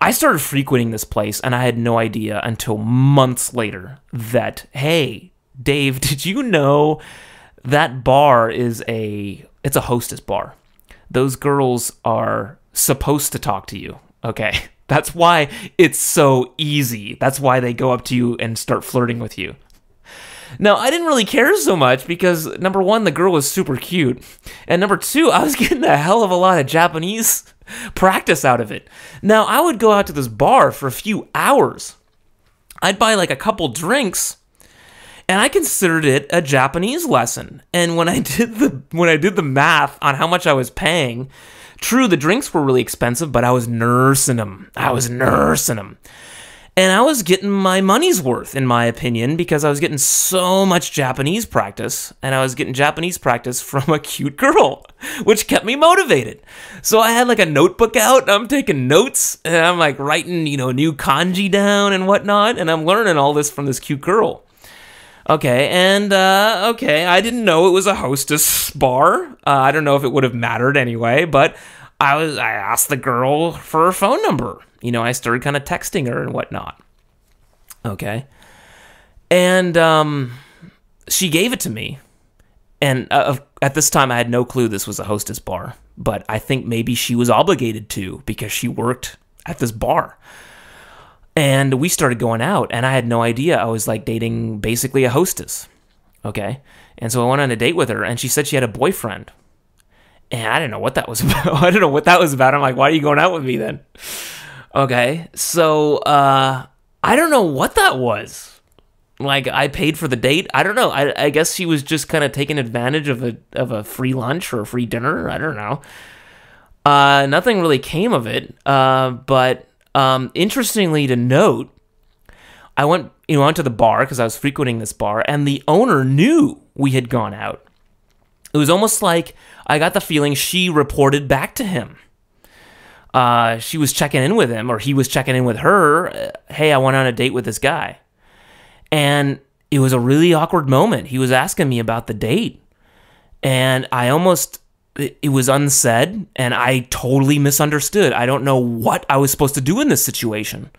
[SPEAKER 1] I started frequenting this place, and I had no idea until months later that, hey, Dave, did you know that bar it's a hostess bar? Those girls are supposed to talk to you, okay? That's why it's so easy. That's why they go up to you and start flirting with you. Now, I didn't really care so much because, number one, the girl was super cute. And number two, I was getting a hell of a lot of Japanese practice out of it. Now, I would go out to this bar for a few hours. I'd buy like a couple drinks, and I considered it a Japanese lesson. And when I did the math on how much I was paying, true, the drinks were really expensive, but I was nursing them. And I was getting my money's worth, in my opinion, because I was getting so much Japanese practice, and I was getting Japanese practice from a cute girl, which kept me motivated. So I had like a notebook out, and I'm taking notes, and I'm like writing, new kanji down and whatnot, and I'm learning all this from this cute girl. Okay, and I didn't know it was a Hostess bar. I don't know if it would have mattered anyway, but I asked the girl for her phone number. I started kind of texting her and whatnot. Okay. And she gave it to me. And at this time, I had no clue this was a Hostess bar. But I think maybe she was obligated to because she worked at this bar. And we started going out, and I had no idea I was like dating basically a hostess. Okay. And so I went on a date with her, and she said she had a boyfriend. And I didn't know what that was about. I'm like, why are you going out with me then? Okay, so I don't know what that was. Like, I paid for the date. I don't know. I guess she was just kind of taking advantage of a free lunch or a free dinner. I don't know. Nothing really came of it. But interestingly to note, I went to the bar because I was frequenting this bar, and the owner knew we had gone out. It was almost like I got the feeling she reported back to him. She was checking in with him, or he was checking in with her. Hey, I went on a date with this guy. And it was a really awkward moment. He was asking me about the date. And it was unsaid, and I totally misunderstood. I don't know what I was supposed to do in this situation.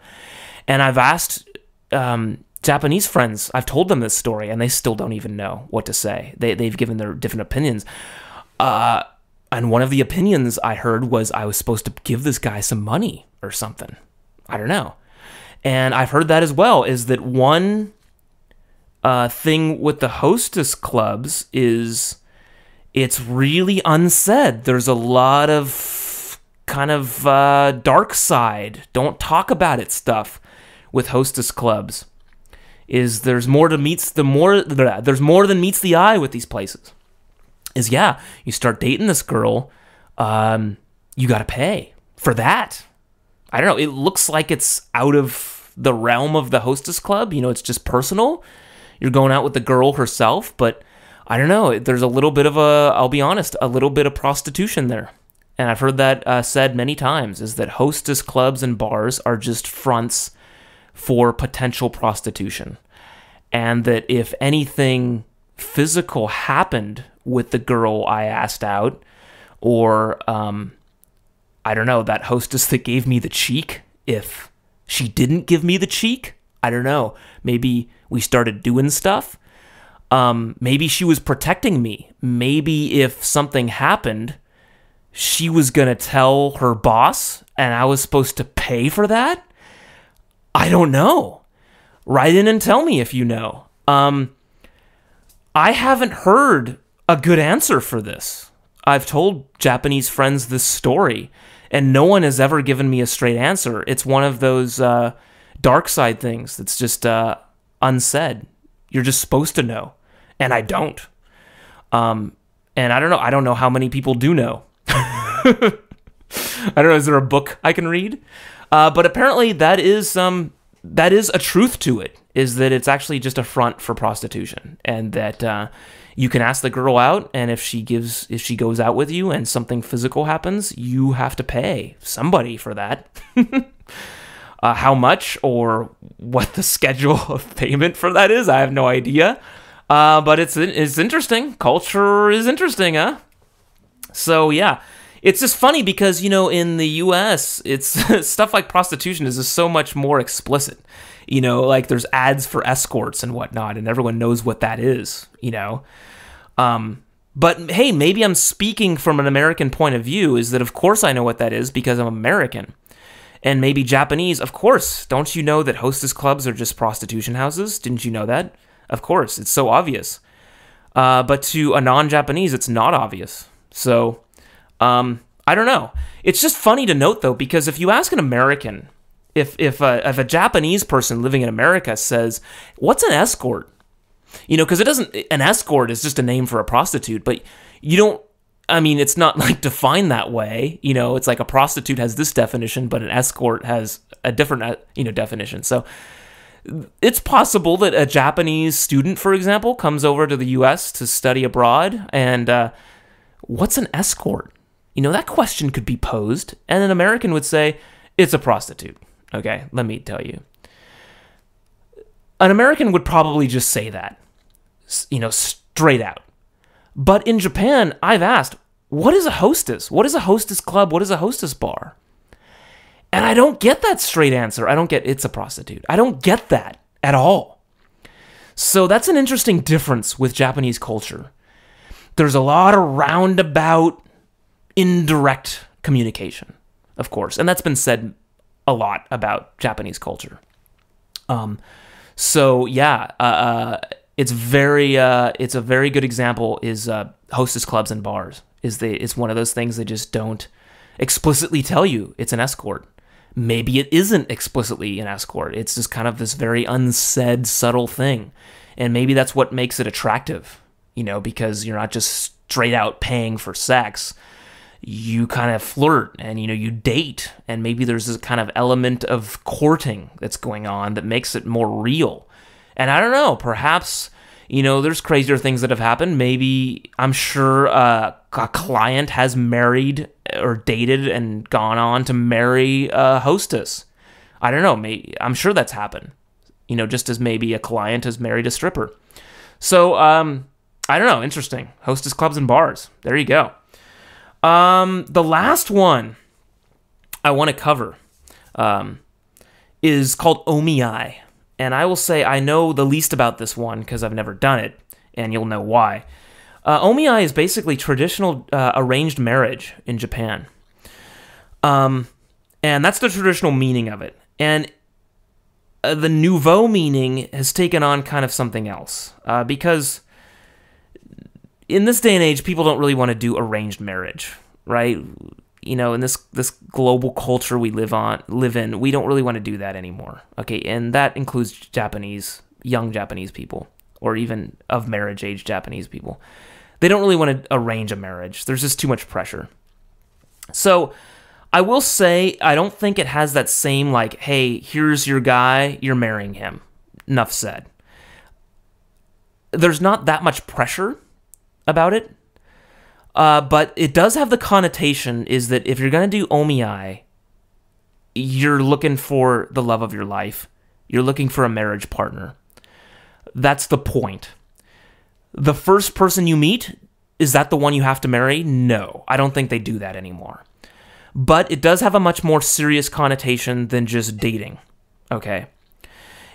[SPEAKER 1] And I've asked Japanese friends, I've told them this story, and they still don't even know what to say. They've given their different opinions. And one of the opinions I heard was I was supposed to give this guy some money or something. I don't know. And I've heard that as well, is that one thing with the hostess clubs is it's really unsaid. There's a lot of kind of dark side, don't talk about it stuff with hostess clubs. There's more than meets the eye with these places. You start dating this girl, you got to pay for that. I don't know. It looks like it's out of the realm of the hostess club. It's just personal. You're going out with the girl herself, but I don't know. There's a little bit of I'll be honest, a little bit of prostitution there. And I've heard that said many times, is that hostess clubs and bars are just fronts for potential prostitution. And that if anything physical happened with the girl I asked out, or I don't know, that hostess that gave me the cheek, if she didn't give me the cheek, I don't know, maybe we started doing stuff. Maybe she was protecting me. Maybe if something happened, she was gonna tell her boss and I was supposed to pay for that. I don't know. Write in and tell me if you know. I haven't heard a good answer for this. I've told Japanese friends this story, and no one has ever given me a straight answer. It's one of those dark side things that's just unsaid. You're just supposed to know, and I don't. And I don't know. I don't know how many people do know. I don't know. Is there a book I can read? But apparently that is a truth to it, is that it's actually just a front for prostitution, and that you can ask the girl out, and if she goes out with you and something physical happens, you have to pay somebody for that. How much or what the schedule of payment for that is, I have no idea. But it's interesting. Culture is interesting, huh? So yeah, it's just funny because, in the U.S., it's stuff like prostitution is just so much more explicit. Like there's ads for escorts and whatnot, and everyone knows what that is, But hey, maybe I'm speaking from an American point of view, is that of course I know what that is because I'm American. And maybe Japanese, of course. Don't you know that hostess clubs are just prostitution houses? Didn't you know that? Of course, it's so obvious. But to a non-Japanese, it's not obvious. So, I don't know. It's just funny to note, though, because if you ask an American, if a Japanese person living in America says, "What's an escort?" Because an escort is just a name for a prostitute, but you don't. I mean, it's not like defined that way. It's like a prostitute has this definition, but an escort has a different, definition. So it's possible that a Japanese student, for example, comes over to the U.S. to study abroad, and what's an escort? That question could be posed, and an American would say, it's a prostitute. Okay, let me tell you. An American would probably just say that, straight out. But in Japan, I've asked, what is a hostess? What is a hostess club? What is a hostess bar? And I don't get that straight answer. I don't get it's a prostitute. I don't get that at all. So that's an interesting difference with Japanese culture. There's a lot of roundabout, indirect communication, of course. And that's been said a lot about Japanese culture. So yeah, it's a very good example is hostess clubs and bars. It's one of those things they just don't explicitly tell you it's an escort. Maybe it isn't explicitly an escort. It's just kind of this very unsaid, subtle thing. And maybe that's what makes it attractive, because you're not just straight out paying for sex. You kind of flirt and, you date. And maybe there's this kind of element of courting that's going on that makes it more real. And I don't know, perhaps, there's crazier things that have happened. Maybe, I'm sure a client has married or dated and gone on to marry a hostess. I don't know, I'm sure that's happened. Just as maybe a client has married a stripper. So, I don't know, interesting. Hostess clubs and bars. There you go. The last one I want to cover is called Omiai. And I will say I know the least about this one because I've never done it, and you'll know why. Omiai is basically traditional arranged marriage in Japan. And that's the traditional meaning of it. And the nouveau meaning has taken on kind of something else. Because in this day and age, people don't really want to do arranged marriage, right? In this global culture we live in, we don't really want to do that anymore. Okay, and that includes young Japanese people, or even of marriage age Japanese people. They don't really want to arrange a marriage. There's just too much pressure. So I will say I don't think it has that same like, hey, here's your guy, you're marrying him. Enough said. There's not that much pressure about it. But it does have the connotation is that if you're going to do Omiai, you're looking for the love of your life. You're looking for a marriage partner. That's the point. The first person you meet, is that the one you have to marry? No, I don't think they do that anymore. But it does have a much more serious connotation than just dating, okay?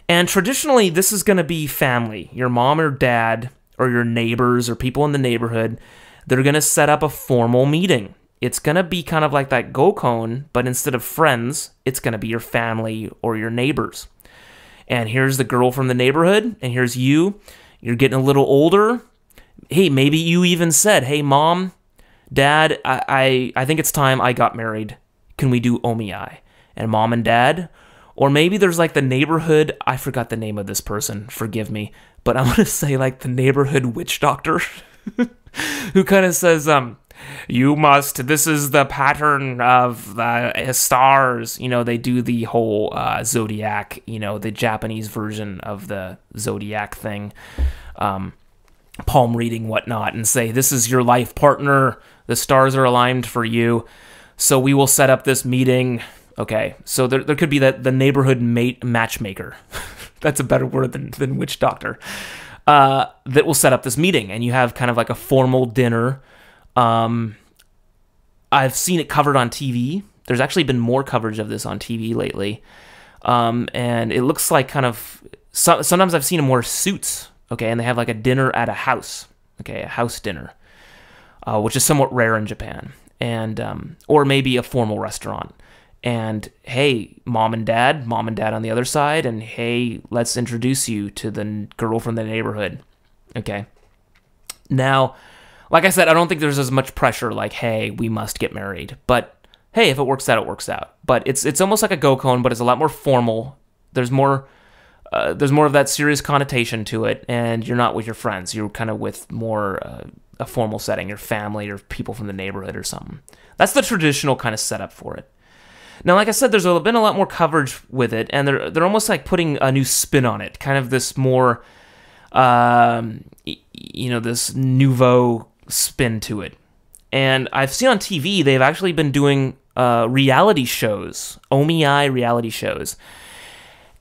[SPEAKER 1] And traditionally, this is going to be family. Your mom or dad or your neighbors or people in the neighborhood. They're going to set up a formal meeting. It's going to be kind of like that Gokon, but instead of friends, it's going to be your family or your neighbors. And here's the girl from the neighborhood, and here's you. You're getting a little older. Hey, maybe you even said, hey, mom, dad, I think it's time I got married. Can we do Omiai? And mom and dad, or maybe there's like the neighborhood, I forgot the name of this person, forgive me, but I'm going to say like the neighborhood witch doctor. Who kind of says, this is the pattern of the stars. They do the whole zodiac, the Japanese version of the zodiac thing, palm reading, whatnot, and say, this is your life partner. The stars are aligned for you. So we will set up this meeting. Okay, so there could be the neighborhood matchmaker. That's a better word than witch doctor. That will set up this meeting, and you have kind of like a formal dinner. I've seen it covered on TV. There's actually been more coverage of this on TV lately. And it looks like kind of, sometimes I've seen them wear suits, okay, and they have like a dinner at a house, okay, a house dinner, which is somewhat rare in Japan, and or maybe a formal restaurant. And hey, mom and dad on the other side, and hey, let's introduce you to the girl from the neighborhood. Okay. Now, like I said, I don't think there's as much pressure like, hey, we must get married. But hey, if it works out, it works out. But it's almost like a Gokon, but it's a lot more formal. There's more of that serious connotation to it, and you're not with your friends. You're kind of with more a formal setting, your family or people from the neighborhood or something. That's the traditional kind of setup for it. Now, like I said, there's been a lot more coverage with it, and they're almost like putting a new spin on it, kind of this more, this nouveau spin to it. And I've seen on TV they've actually been doing reality shows, Omiai reality shows.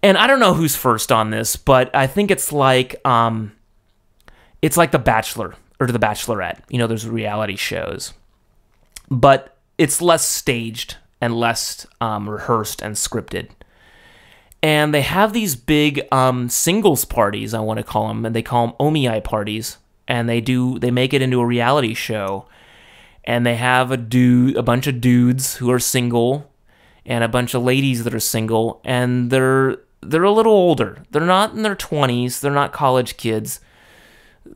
[SPEAKER 1] And I don't know who's first on this, but I think it's like The Bachelor or The Bachelorette. There's reality shows, but it's less staged and less rehearsed and scripted. And they have these big singles parties, I want to call them, and they call them Omiai parties. And they make it into a reality show. And they have a bunch of dudes who are single, and a bunch of ladies that are single, and they're a little older. They're not in their 20s. They're not college kids.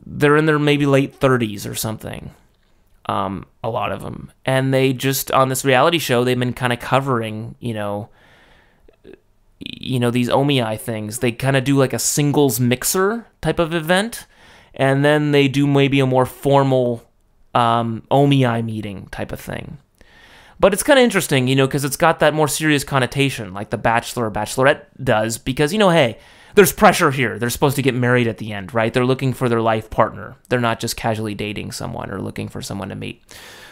[SPEAKER 1] They're in their maybe late 30s or something. A lot of them. And they just, on this reality show, they've been kind of covering, these Omiai things. They kind of do like a singles mixer type of event, and then they do maybe a more formal Omiai meeting type of thing. But it's kind of interesting, because it's got that more serious connotation, like The Bachelor or Bachelorette does, because, hey, there's pressure here. They're supposed to get married at the end, right? They're looking for their life partner. They're not just casually dating someone or looking for someone to meet.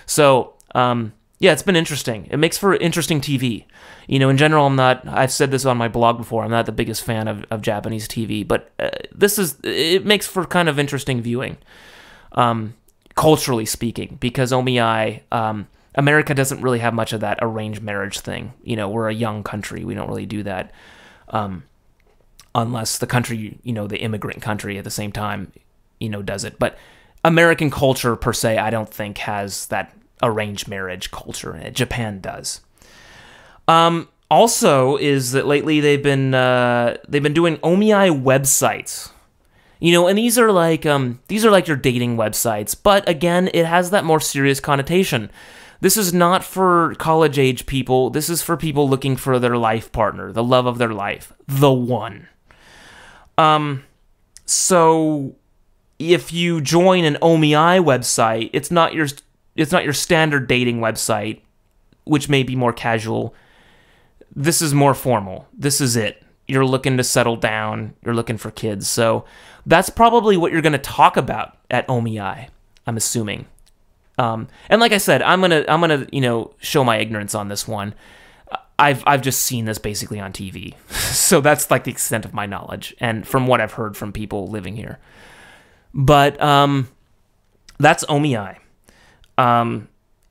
[SPEAKER 1] So, it's been interesting. It makes for interesting TV. In general, I've said this on my blog before, I'm not the biggest fan of Japanese TV, but it makes for kind of interesting viewing, culturally speaking, because Omiai, America doesn't really have much of that arranged marriage thing. We're a young country. We don't really do that. Unless the country, the immigrant country at the same time, does it. But American culture per se, I don't think has that arranged marriage culture in it. Japan does. Also is that lately they've been doing Omiai websites. And these are like your dating websites, but again, it has that more serious connotation. This is not for college-age people. This is for people looking for their life partner, the love of their life, the one. So if you join an Omiai website, it's not your standard dating website, which may be more casual. This is more formal. This is it. You're looking to settle down. You're looking for kids. So that's probably what you're going to talk about at Omiai, I'm assuming. And like I said, I'm gonna show my ignorance on this one. I've just seen this basically on TV, so that's like the extent of my knowledge and from what I've heard from people living here. But that's Omiai.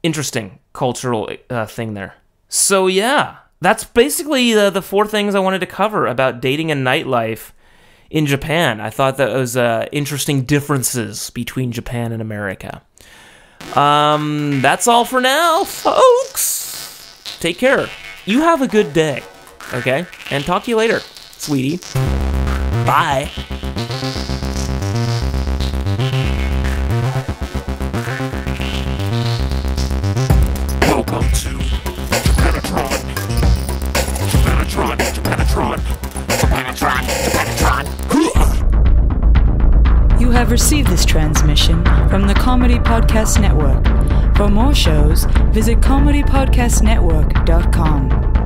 [SPEAKER 1] Interesting cultural thing there. So yeah, that's basically the 4 things I wanted to cover about dating and nightlife in Japan. I thought that was interesting differences between Japan and America. That's all for now, folks. Take care. You have a good day, okay? And talk to you later, sweetie. Bye.
[SPEAKER 2] Welcome to Japanatron. You have received this transmission from the Comedy Podcast Network. For more shows, visit comedypodcastnetwork.com.